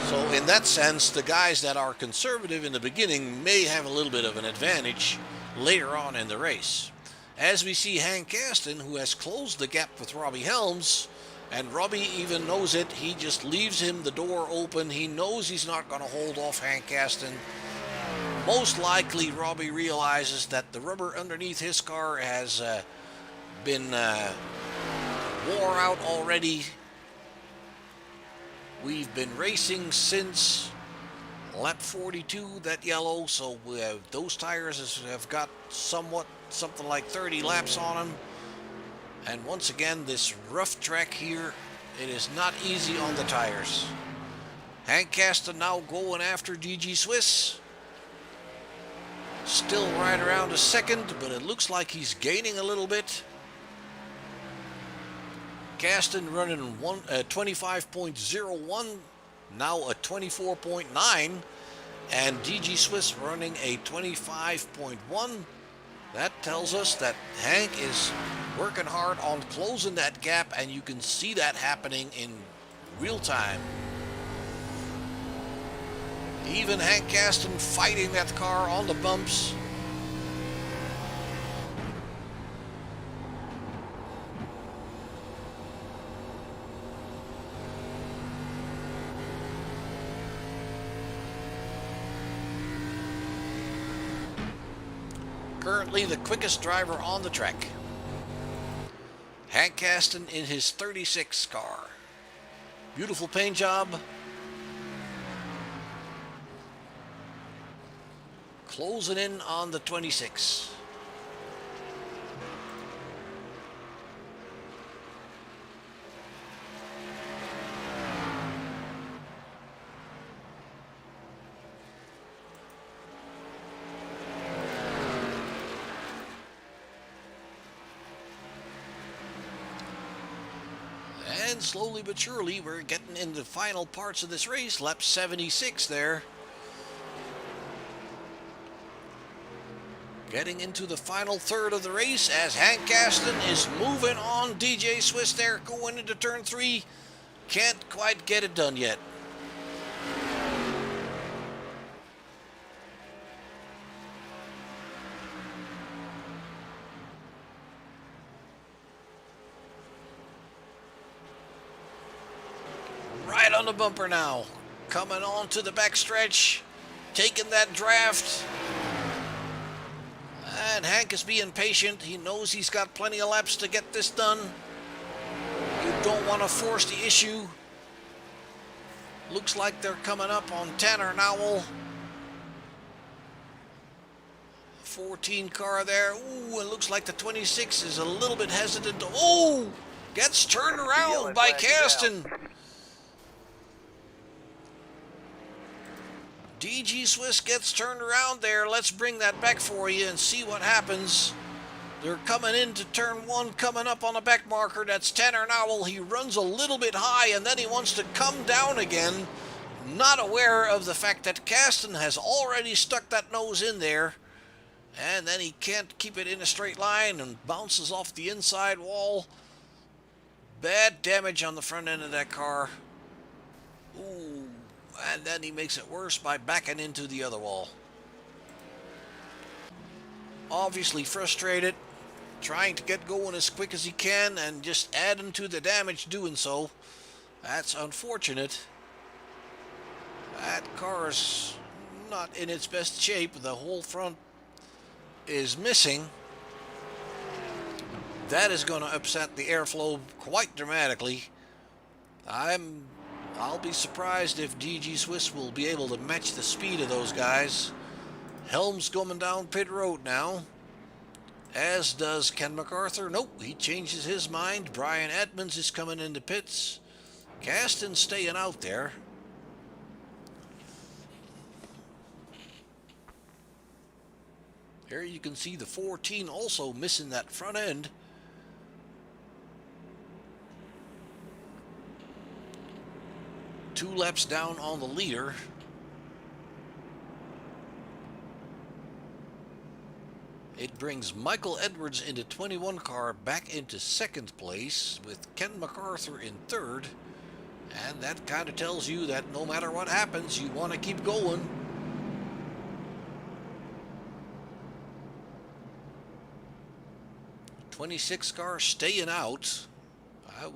So in that sense, the guys that are conservative in the beginning may have a little bit of an advantage later on in the race. As we see Hank Caston, who has closed the gap with Robbie Helms, and Robbie even knows it. He just leaves him the door open. He knows he's not going to hold off Hank Caston. Most likely, Robbie realizes that the rubber underneath his car has been wore out already. We've been racing since lap 42, that yellow, so those tires have got something like 30 laps on them. And once again, this rough track here, it is not easy on the tires. Hank Caston now going after DG Swiss. Still right around a second, but it looks like he's gaining a little bit. Caston running 25.01, now a 24.9, and DG Swiss running a 25.1. That tells us that Hank is working hard on closing that gap, and you can see that happening in real time. Even Hank Caston fighting that car on the bumps. Currently the quickest driver on the track. Hank Caston in his 36 car. Beautiful paint job. Closing in on the 26. And slowly but surely, we're getting in the final parts of this race. Lap 76 there. Getting into the final third of the race as Hank Caston is moving on. DJ Swiss there going into turn 3. Can't quite get it done yet. Right on the bumper now. Coming on to the backstretch. Taking that draft. And Hank is being patient. He knows he's got plenty of laps to get this done. You don't want to force the issue. Looks like they're coming up on Tanner Nowell. 14 car there. Ooh, it looks like the 26 is a little bit hesitant. Oh, gets turned around by Caston. DG Swiss gets turned around there. Let's bring that back for you and see what happens. They're coming into turn one, coming up on a back marker. That's Tanner Nowell. He runs a little bit high, and then he wants to come down again, not aware of the fact that Caston has already stuck that nose in there, and then he can't keep it in a straight line and bounces off the inside wall. Bad damage on the front end of that car. Ooh, and then he makes it worse by backing into the other wall. Obviously frustrated, trying to get going as quick as he can and just adding to the damage doing so. That's unfortunate. That car's not in its best shape. The whole front is missing. That is going to upset the airflow quite dramatically. I'll be surprised if DG Swiss will be able to match the speed of those guys. Helms coming down pit road now, as does Ken MacArthur. Nope, he changes his mind. Brian Edmonds is coming into pits. Caston staying out there. Here you can see the 14 also missing that front end. Two laps down on the leader. It brings Michael Edwards into 21 car back into second place with Ken MacArthur in third. And that kind of tells you that no matter what happens, you want to keep going. '26 car staying out. I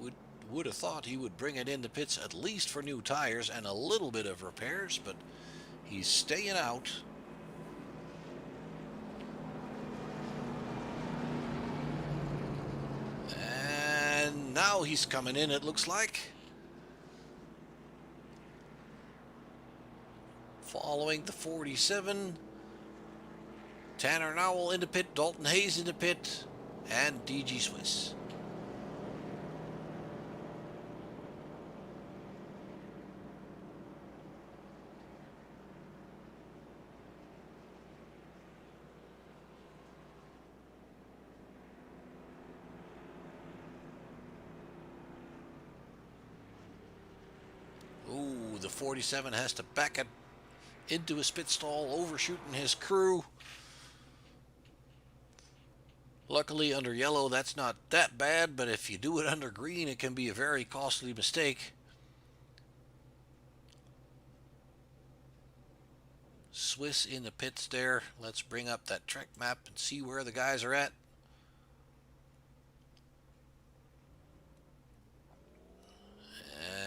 would have thought he would bring it into pits at least for new tires and a little bit of repairs, but he's staying out. And now he's coming in, it looks like. Following the 47. Tanner Nowell into pit, Dalton Hayes into pit, and DG Swiss. Ooh, the 47 has to back it into his pit stall, overshooting his crew. Luckily under yellow that's not that bad, but if you do it under green it can be a very costly mistake. Swiss in the pits there. Let's bring up that track map and see where the guys are at.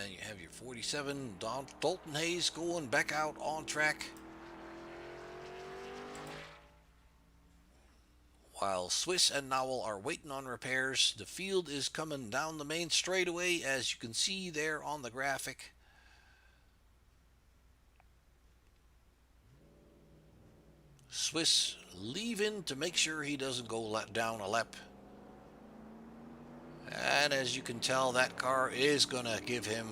And you have your 47, Dalton Hayes going back out on track. While Swiss and Nowell are waiting on repairs, the field is coming down the main straightaway, as you can see there on the graphic. Swiss leaving to make sure he doesn't go down a lap. And as you can tell, that car is going to give him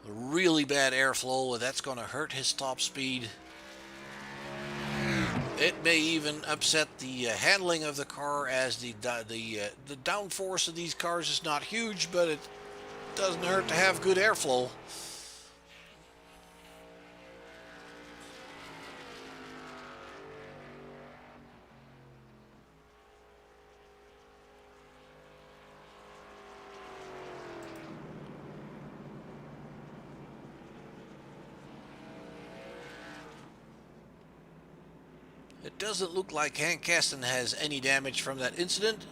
really bad airflow. That's going to hurt his top speed. It may even upset the handling of the car, as the downforce of these cars is not huge, but it doesn't hurt to have good airflow. It doesn't look like Hank Caston has any damage from that incident.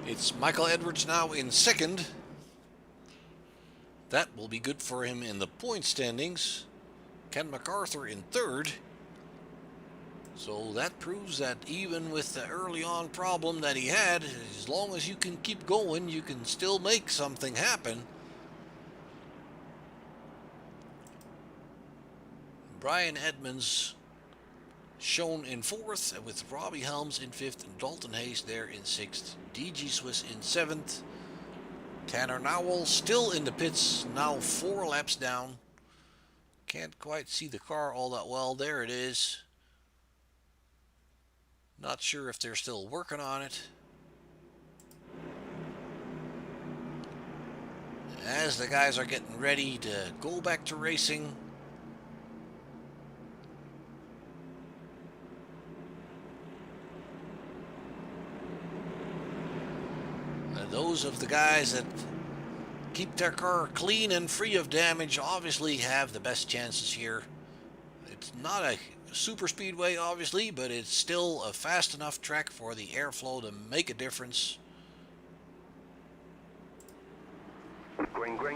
It's Michael Edwards now in second. That will be good for him in the point standings. Ken MacArthur in third. So that proves that even with the early on problem that he had, as long as you can keep going, you can still make something happen. Brian Edmonds shown in fourth, with Robbie Helms in fifth and Dalton Hayes there in sixth. DG Swiss in seventh. Tanner Nowell still in the pits, now 4 laps down. Can't quite see the car all that well. There it is. Not sure if they're still working on it. As the guys are getting ready to go back to racing. Those of the guys that keep their car clean and free of damage obviously have the best chances here. It's not a super speedway, obviously, but it's still a fast enough track for the airflow to make a difference.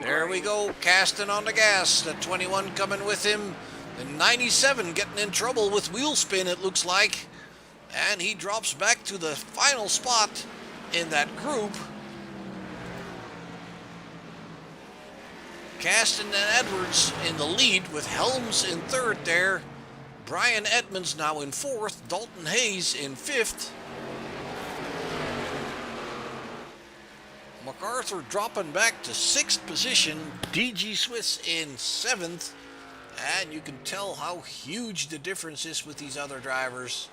There we go, Caston on the gas. The 21 coming with him. The 97 getting in trouble with wheel spin, it looks like. And he drops back to the final spot in that group. Caston and Edwards in the lead with Helms in third there. Brian Edmonds now in fourth. Dalton Hayes in fifth. MacArthur dropping back to sixth position. DG Swiss in seventh. And you can tell how huge the difference is with these other drivers.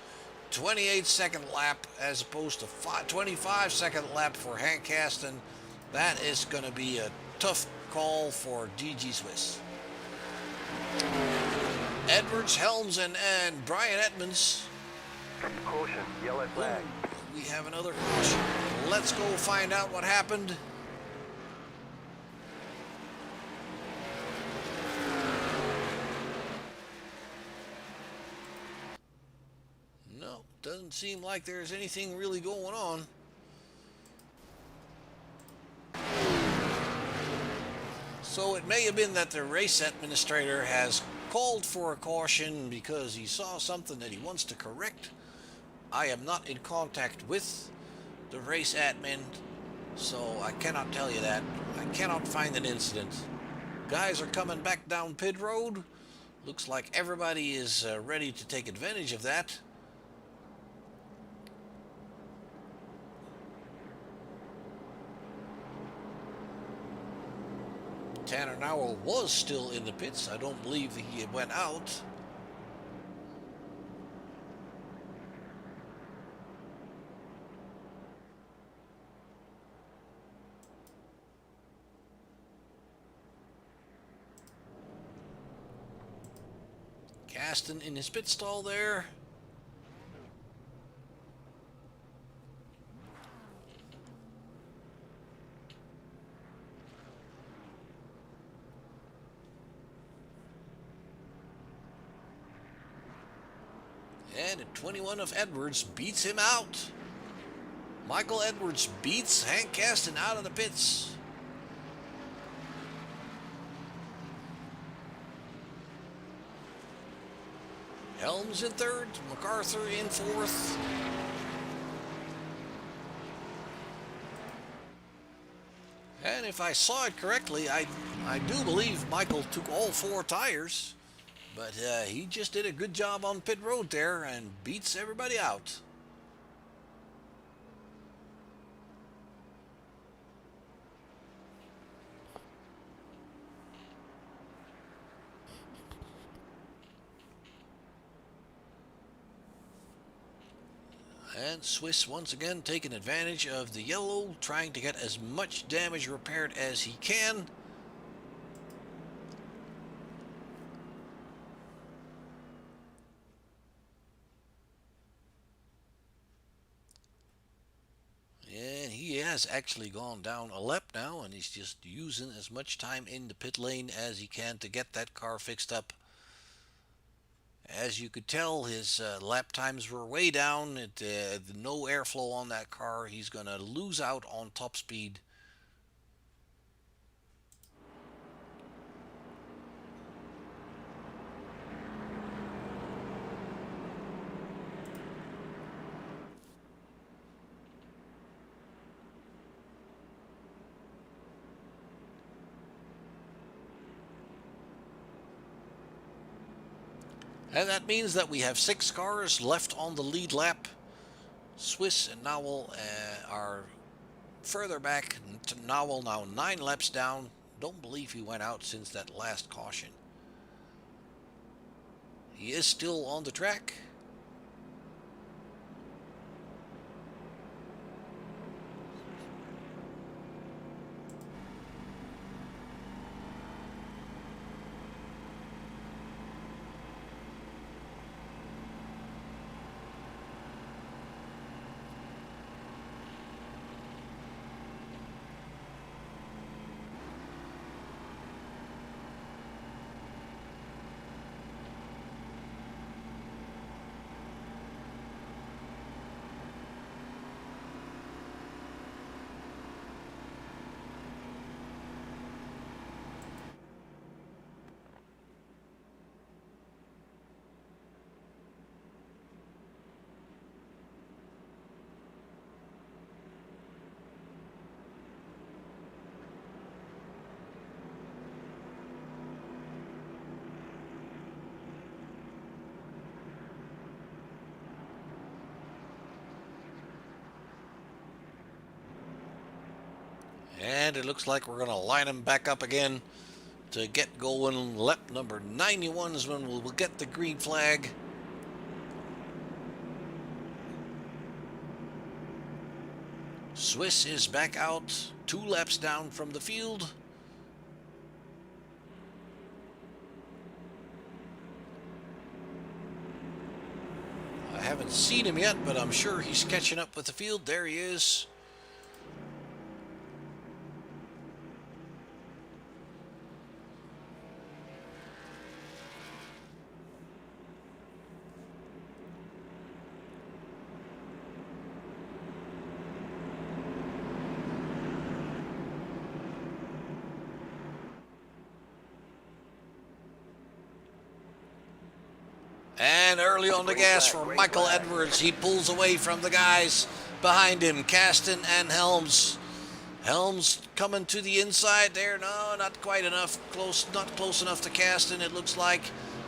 28-second lap as opposed to 25-second lap for Hank Caston. That is going to be a tough call for DG Swiss. Edwards, Helms, and Brian Edmonds. Caution, yellow flag. We have another caution. Let's go find out what happened. No, doesn't seem like there's anything really going on. So it may have been that the race administrator has called for a caution because he saw something that he wants to correct. I am not in contact with the race admin, so I cannot tell you that. I cannot find an incident. Guys are coming back down pit road. Looks like everybody is ready to take advantage of that. Tanner Nowell was still in the pits. I don't believe he went out. Caston in his pit stall there. And a 21 of Edwards beats him out. Michael Edwards beats Hank Caston out of the pits. Helms in third, MacArthur in fourth. And if I saw it correctly, I do believe Michael took all 4 tires. But he just did a good job on pit road there and beats everybody out. And Swiss once again taking advantage of the yellow, trying to get as much damage repaired as he can. And he has actually gone down a lap now, and he's just using as much time in the pit lane as he can to get that car fixed up. As you could tell, his lap times were way down. No airflow on that car. He's going to lose out on top speed. And that means that we have 6 cars left on the lead lap. Swiss and Nowell are further back. Now 9 laps down. Don't believe he went out since that last caution. He is still on the track. And it looks like we're going to line them back up again to get going. Lap number 91 is when we'll get the green flag. Swiss is back out, 2 laps down from the field. I haven't seen him yet, but I'm sure he's catching up with the field. There he is. And early on the gas for Michael Edwards. He pulls away from the guys behind him, Kasten and Helms. Helms coming to the inside there. No, not quite enough. Not close enough to Kasten, it looks like.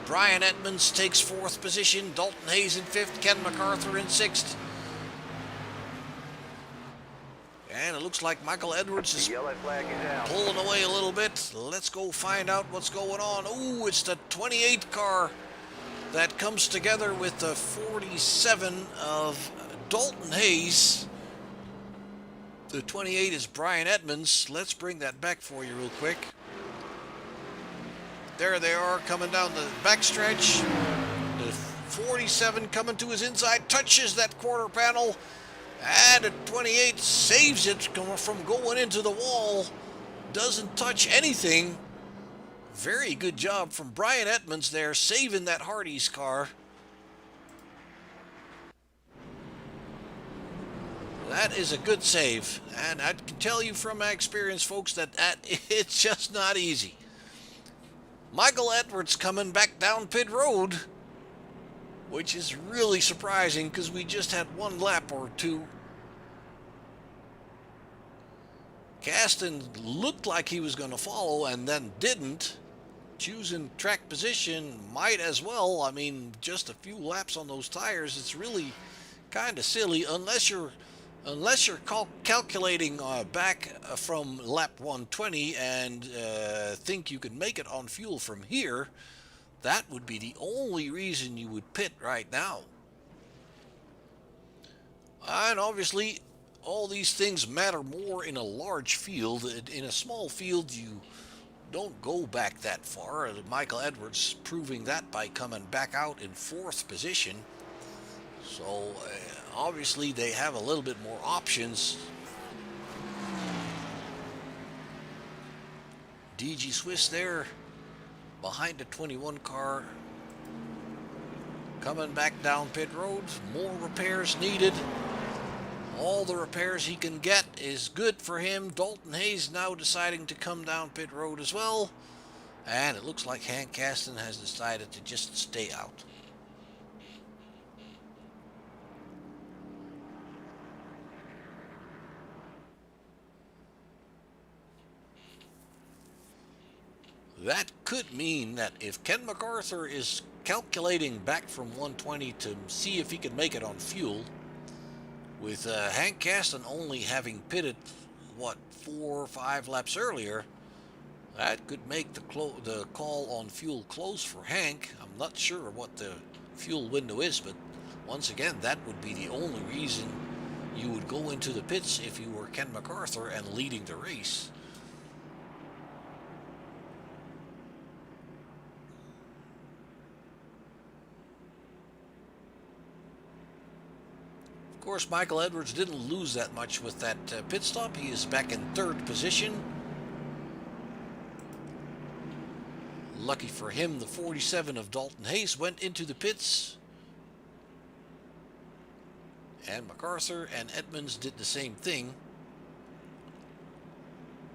Brian Edmonds takes 4th position. Dalton Hayes in 5th. Ken MacArthur in 6th. And it looks like Michael Edwards is pulling away a little bit. Let's go find out what's going on. Ooh, it's the 28 car that comes together with the 47 of Dalton Hayes. The 28 is Brian Edmonds. Let's bring that back for you real quick. There they are coming down the backstretch. The 47 coming to his inside, touches that quarter panel, and the 28 saves it from going into the wall. Doesn't touch anything. Very good job from Brian Edmonds there, saving that Hardee's car. That is a good save, and I can tell you from my experience, folks, that it's just not easy. Michael Edwards coming back down pit road, which is really surprising because we just had 1 lap or 2. Kasten looked like he was going to follow and then didn't. Choosing track position might as well. I mean, just a few laps on those tires, it's really kind of silly unless you're calculating back from lap 120 and think you can make it on fuel from here. That would be the only reason you would pit right now. And obviously all these things matter more in a large field. In a small field you don't go back that far. Michael Edwards proving that by coming back out in 4th position. So obviously they have a little bit more options. DG Swiss there behind the 21 car. Coming back down pit road. More repairs needed. All the repairs he can get is good for him. Dalton Hayes now deciding to come down pit road as well. And it looks like Hank Kasten has decided to just stay out. That could mean that if Ken MacArthur is calculating back from 120 to see if he can make it on fuel, with Hank Kasten only having pitted what, 4 or 5 laps earlier, that could make the call on fuel close for Hank. I'm not sure what the fuel window is, but once again, that would be the only reason you would go into the pits if you were Ken MacArthur and leading the race. Of course, Michael Edwards didn't lose that much with that pit stop. He is back in 3rd position. Lucky for him, the 47 of Dalton Hayes went into the pits. And MacArthur and Edmonds did the same thing.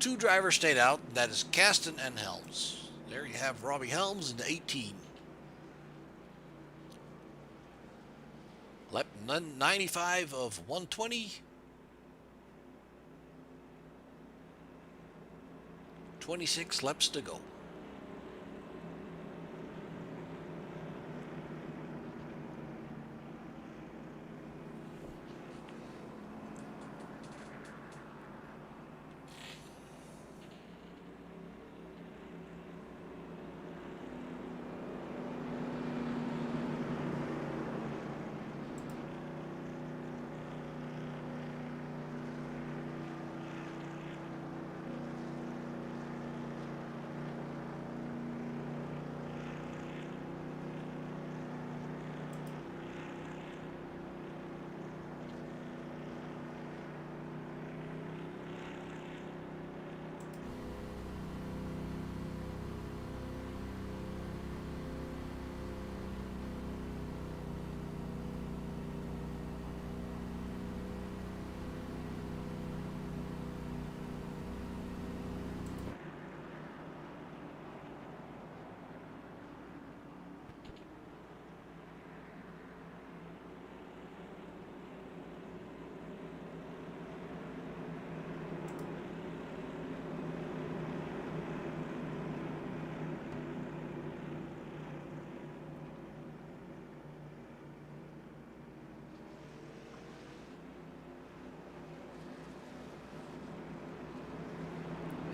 2 drivers stayed out. That is Caston and Helms. There you have Robbie Helms in the 18. Lap 95 of 120. 26 laps to go.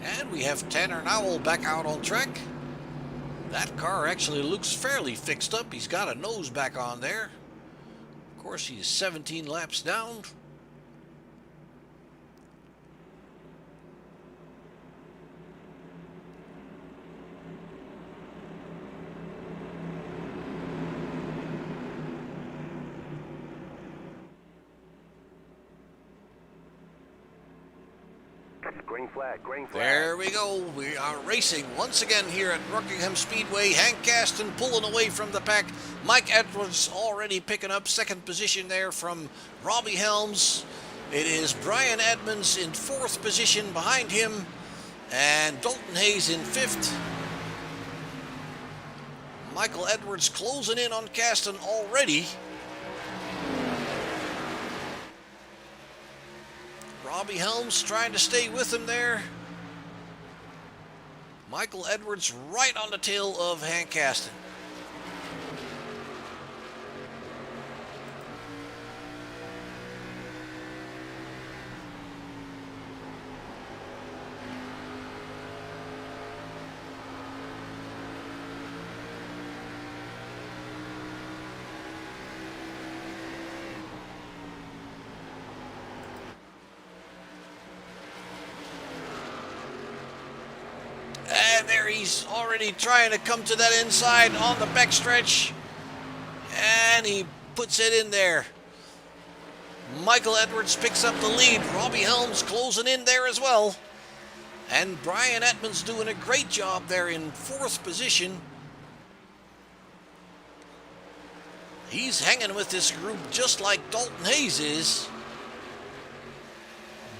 And we have Tanner Nowell back out on track. That car actually looks fairly fixed up. He's got a nose back on there. Of course, he's 17 laps down. Green flag, green flag. There we go. We are racing once again here at Rockingham Speedway. Hank Caston pulling away from the pack. Mike Edwards already picking up 2nd position there from Robbie Helms. It is Brian Edmonds in 4th position behind him. And Dalton Hayes in 5th. Michael Edwards closing in on Caston already. Robbie Helms trying to stay with him there. Michael Edwards right on the tail of Hank Caston. And there he's already trying to come to that inside on the backstretch. And he puts it in there. Michael Edwards picks up the lead. Robbie Helms closing in there as well. And Brian Edmonds doing a great job there in 4th position. He's hanging with this group just like Dalton Hayes is.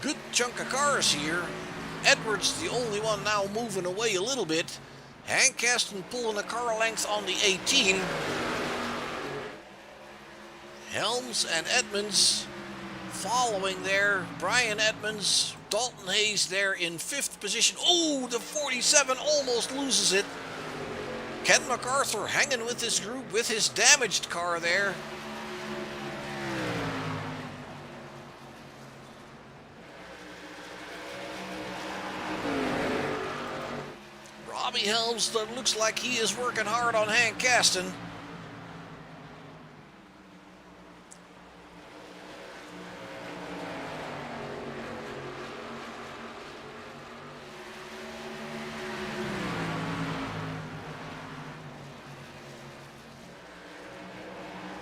Good chunk of cars here. Edwards the only one now moving away a little bit. Hank Caston pulling a car length on the 18. Helms and Edmonds following there. Brian Edmonds, Dalton Hayes there in 5th position. Oh, the 47 almost loses it. Ken MacArthur hanging with this group with his damaged car there. Helms that looks like he is working hard on Hank Caston.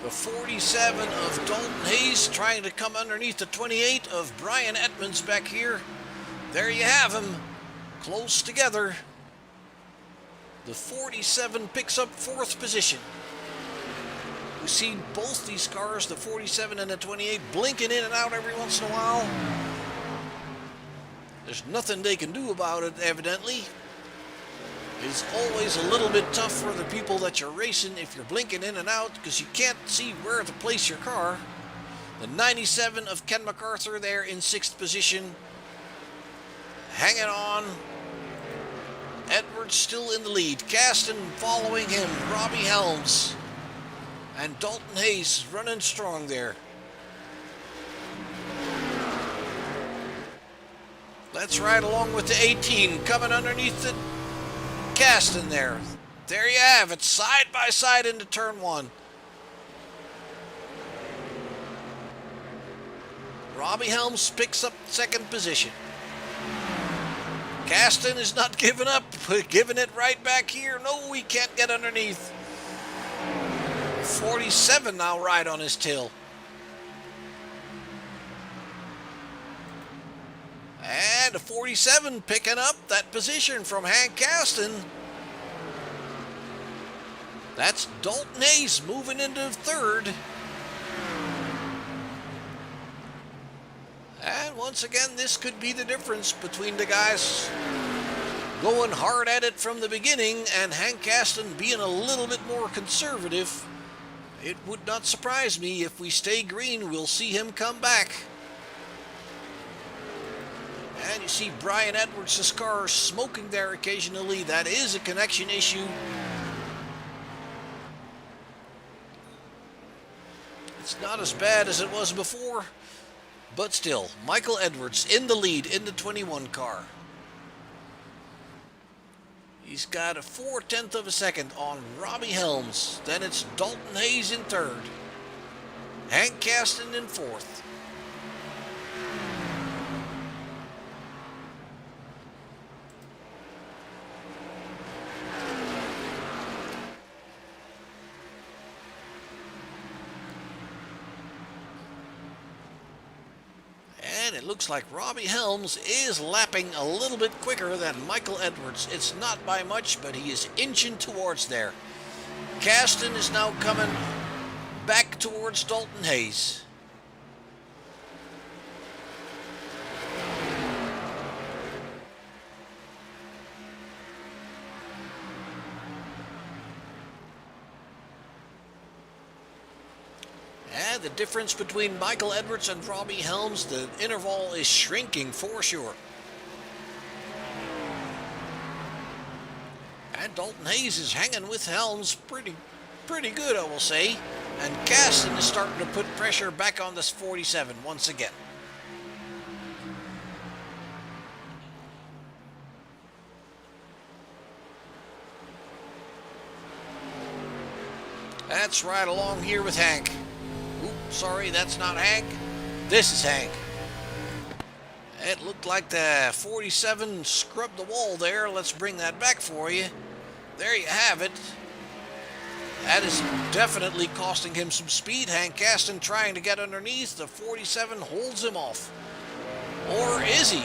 The 47 of Dalton Hayes trying to come underneath the 28 of Brian Edmonds back here. There you have him, close together. The 47 picks up 4th position. We see both these cars, the 47 and the 28, blinking in and out every once in a while. There's nothing they can do about it, evidently. It's always a little bit tough for the people that you're racing if you're blinking in and out because you can't see where to place your car. The 97 of Ken MacArthur there in 6th position. Hanging on. Edwards still in the lead. Caston following him. Robbie Helms. And Dalton Hayes running strong there. Let's ride along with the 18 coming underneath the Caston there. There you have it, side by side into turn 1. Robbie Helms picks up 2nd position. Caston is not giving up, giving it right back here. No, we can't get underneath. 47 now right on his tail. And a 47 picking up that position from Hank Caston. That's Dalton Hayes moving into 3rd. And once again, this could be the difference between the guys going hard at it from the beginning and Hank Caston being a little bit more conservative. It would not surprise me if we stay green, we'll see him come back. And you see Brian Edwards' car smoking there occasionally. That is a connection issue. It's not as bad as it was before, but still, Michael Edwards in the lead in the 21 car. He's got a 4/10 of a second on Robbie Helms. Then it's Dalton Hayes in 3rd. Hank Caston in 4th. And it looks like Robbie Helms is lapping a little bit quicker than Michael Edwards. It's not by much, but he is inching towards there. Caston is now coming back towards Dalton Hayes. And the difference between Michael Edwards and Robbie Helms, the interval is shrinking for sure. And Dalton Hayes is hanging with Helms pretty good, I will say. And Caston is starting to put pressure back on this 47 once again. That's right along here with Hank. Oops, sorry, that's not Hank. This is Hank. It looked like the 47 scrubbed the wall there. Let's bring that back for you. There you have it. That is definitely costing him some speed. Hank Caston trying to get underneath. The 47 holds him off. Or is he?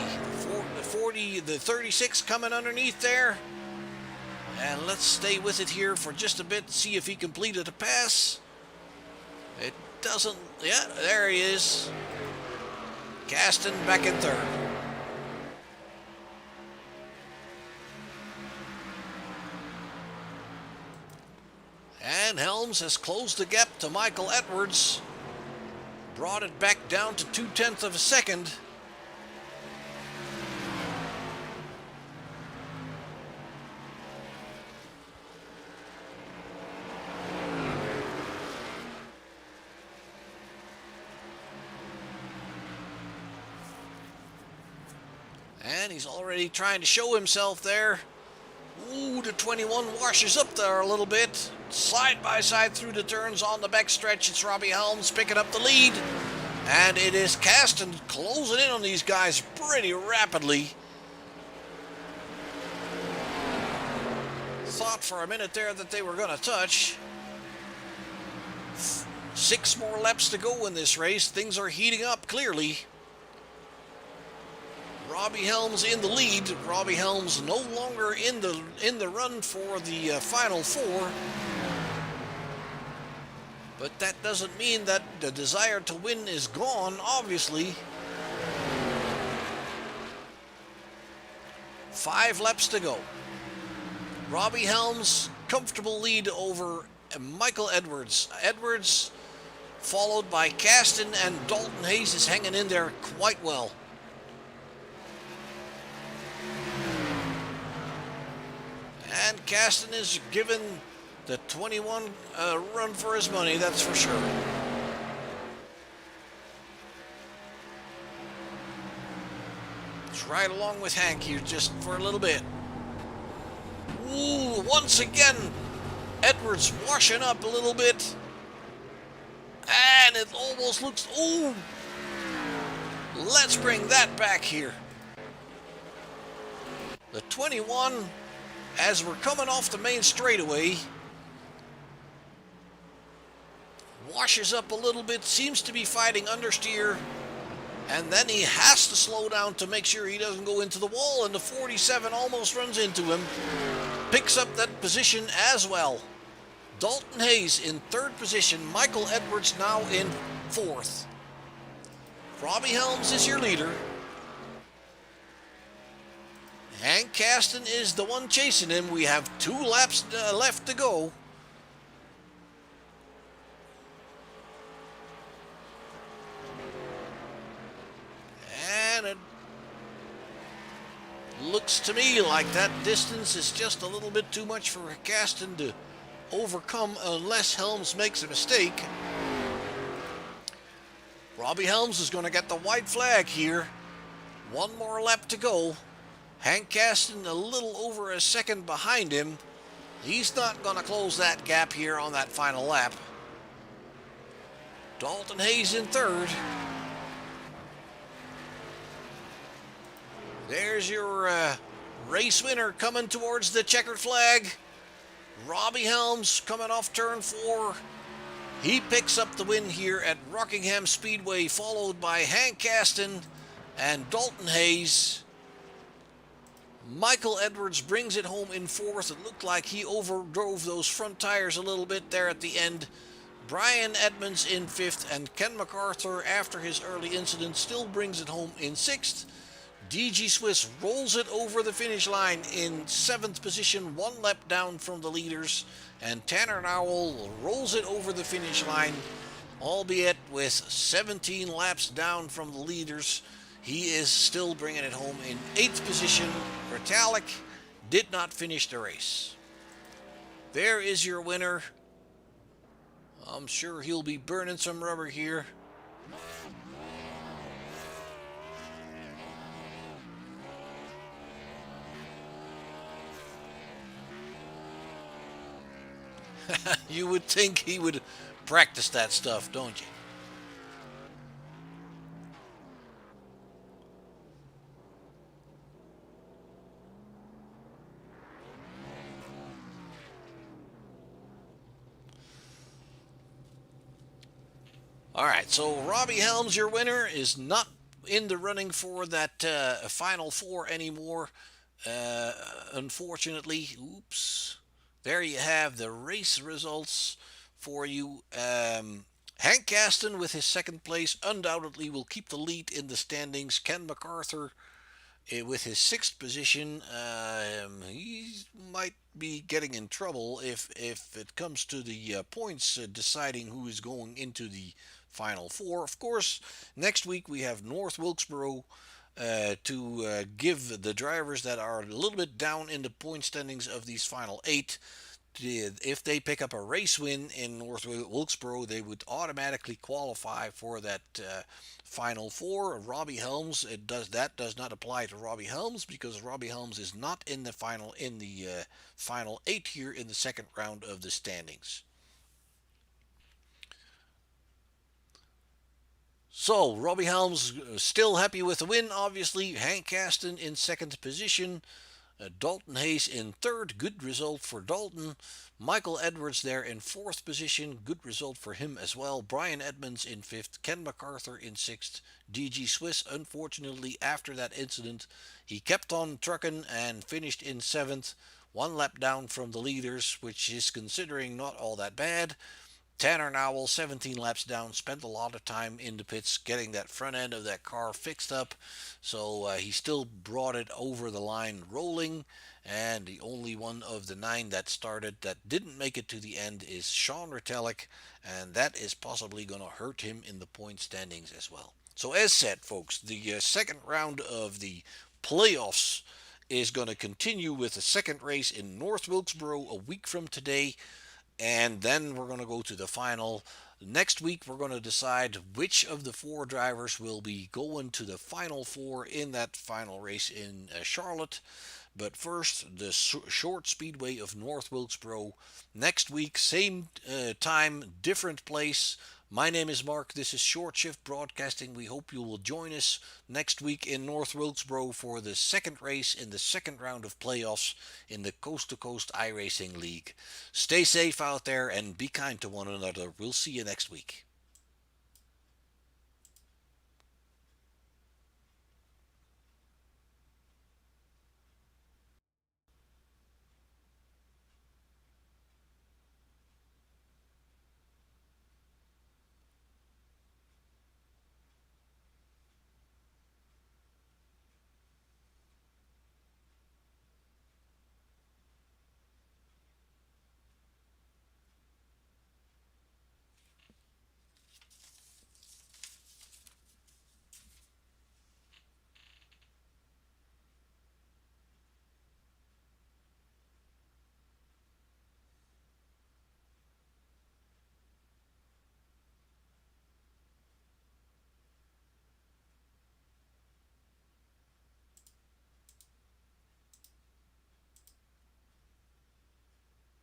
The 36 coming underneath there. And let's stay with it here for just a bit, see if he completed a pass. It doesn't, yeah, there he is. Caston back in 3rd. And Helms has closed the gap to Michael Edwards. Brought it back down to 2/10 of a second. And he's already trying to show himself there. Ooh, the 21 washes up there a little bit. Side by side through the turns on the back stretch. It's Robbie Helms picking up the lead. And it is Kasten closing in on these guys pretty rapidly. Thought for a minute there that they were going to touch. 6 more laps to go in this race. Things are heating up clearly. Robbie Helms in the lead. Robbie Helms no longer in the run for the final 4. But that doesn't mean that the desire to win is gone, obviously. 5 laps to go. Robbie Helms, comfortable lead over Michael Edwards. Edwards, followed by Kasten, and Dalton Hayes is hanging in there quite well. And Kasten is given the 21 run for his money, that's for sure. It's right along with Hank here just for a little bit. Ooh, once again, Edwards washing up a little bit. And it almost looks, ooh. Let's bring that back here. The 21, as we're coming off the main straightaway, washes up a little bit, seems to be fighting understeer, and then he has to slow down to make sure he doesn't go into the wall, and the 47 almost runs into him. Picks up that position as well. Dalton Hayes in 3rd position, Michael Edwards now in 4th. Robbie Helms is your leader. Hank Kasten is the one chasing him. We have 2 laps left to go. And it looks to me like that distance is just a little bit too much for Kasten to overcome unless Helms makes a mistake. Robbie Helms is going to get the white flag here. 1 more lap to go. Hank Kasten a little over a second behind him. He's not going to close that gap here on that final lap. Dalton Hayes in 3rd. There's your race winner coming towards the checkered flag. Robbie Helms coming off turn 4. He picks up the win here at Rockingham Speedway, followed by Hank Kasten and Dalton Hayes. Michael Edwards brings it home in 4th. It looked like he overdrove those front tires a little bit there at the end. Brian Edmonds in 5th, and Ken MacArthur, after his early incident, still brings it home in 6th. DG Swiss rolls it over the finish line in 7th position, 1 lap down from the leaders, and Tanner Nowell rolls it over the finish line, albeit with 17 laps down from the leaders. He is still bringing it home in 8th position. Retallick did not finish the race. There is your winner. I'm sure he'll be burning some rubber here. You would think he would practice that stuff, don't you? All right, so Robbie Helms, your winner, is not in the running for that Final 4 anymore. Unfortunately, oops. There you have the race results for you. Hank Kasten with his 2nd place undoubtedly will keep the lead in the standings. Ken MacArthur with his 6th position. He might be getting in trouble if it comes to the points deciding who is going into the Final 4. Of course, next week we have North Wilkesboro to give the drivers that are a little bit down in the point standings of these final 8 if they pick up a race win in North Wilkesboro, they would automatically qualify for that Final Four. Robbie Helms, does not apply to Robbie Helms because Robbie Helms is not in the final 8 here in the second round of the standings. So, Robbie Helms still happy with the win, obviously. Hank Caston in second position. Dalton Hayes in third, good result for Dalton. Michael Edwards there in fourth position, good result for him as well. Brian Edmonds in fifth, Ken MacArthur in sixth. DG Swiss, unfortunately, after that incident, he kept on trucking and finished in seventh, one lap down from the leaders, which is considering not all that bad. Tanner Nowell, 17 laps down, spent a lot of time in the pits getting that front end of that car fixed up. So he still brought it over the line rolling. And the only one of the 9 that started that didn't make it to the end is Sean Retallick. And that is possibly going to hurt him in the point standings as well. So as said, folks, the second round of the playoffs is going to continue with the second race in North Wilkesboro a week from today. And then we're going to go to the final. Next week, we're going to decide which of the 4 drivers will be going to the Final Four in that final race in Charlotte. But first, the short speedway of North Wilkesboro. Next week, same time, different place. My name is Mark. This is Short Shift Broadcasting. We hope you will join us next week in North Wilkesboro for the second race in the second round of playoffs in the Coast to Coast iRacing League. Stay safe out there and be kind to one another. We'll see you next week.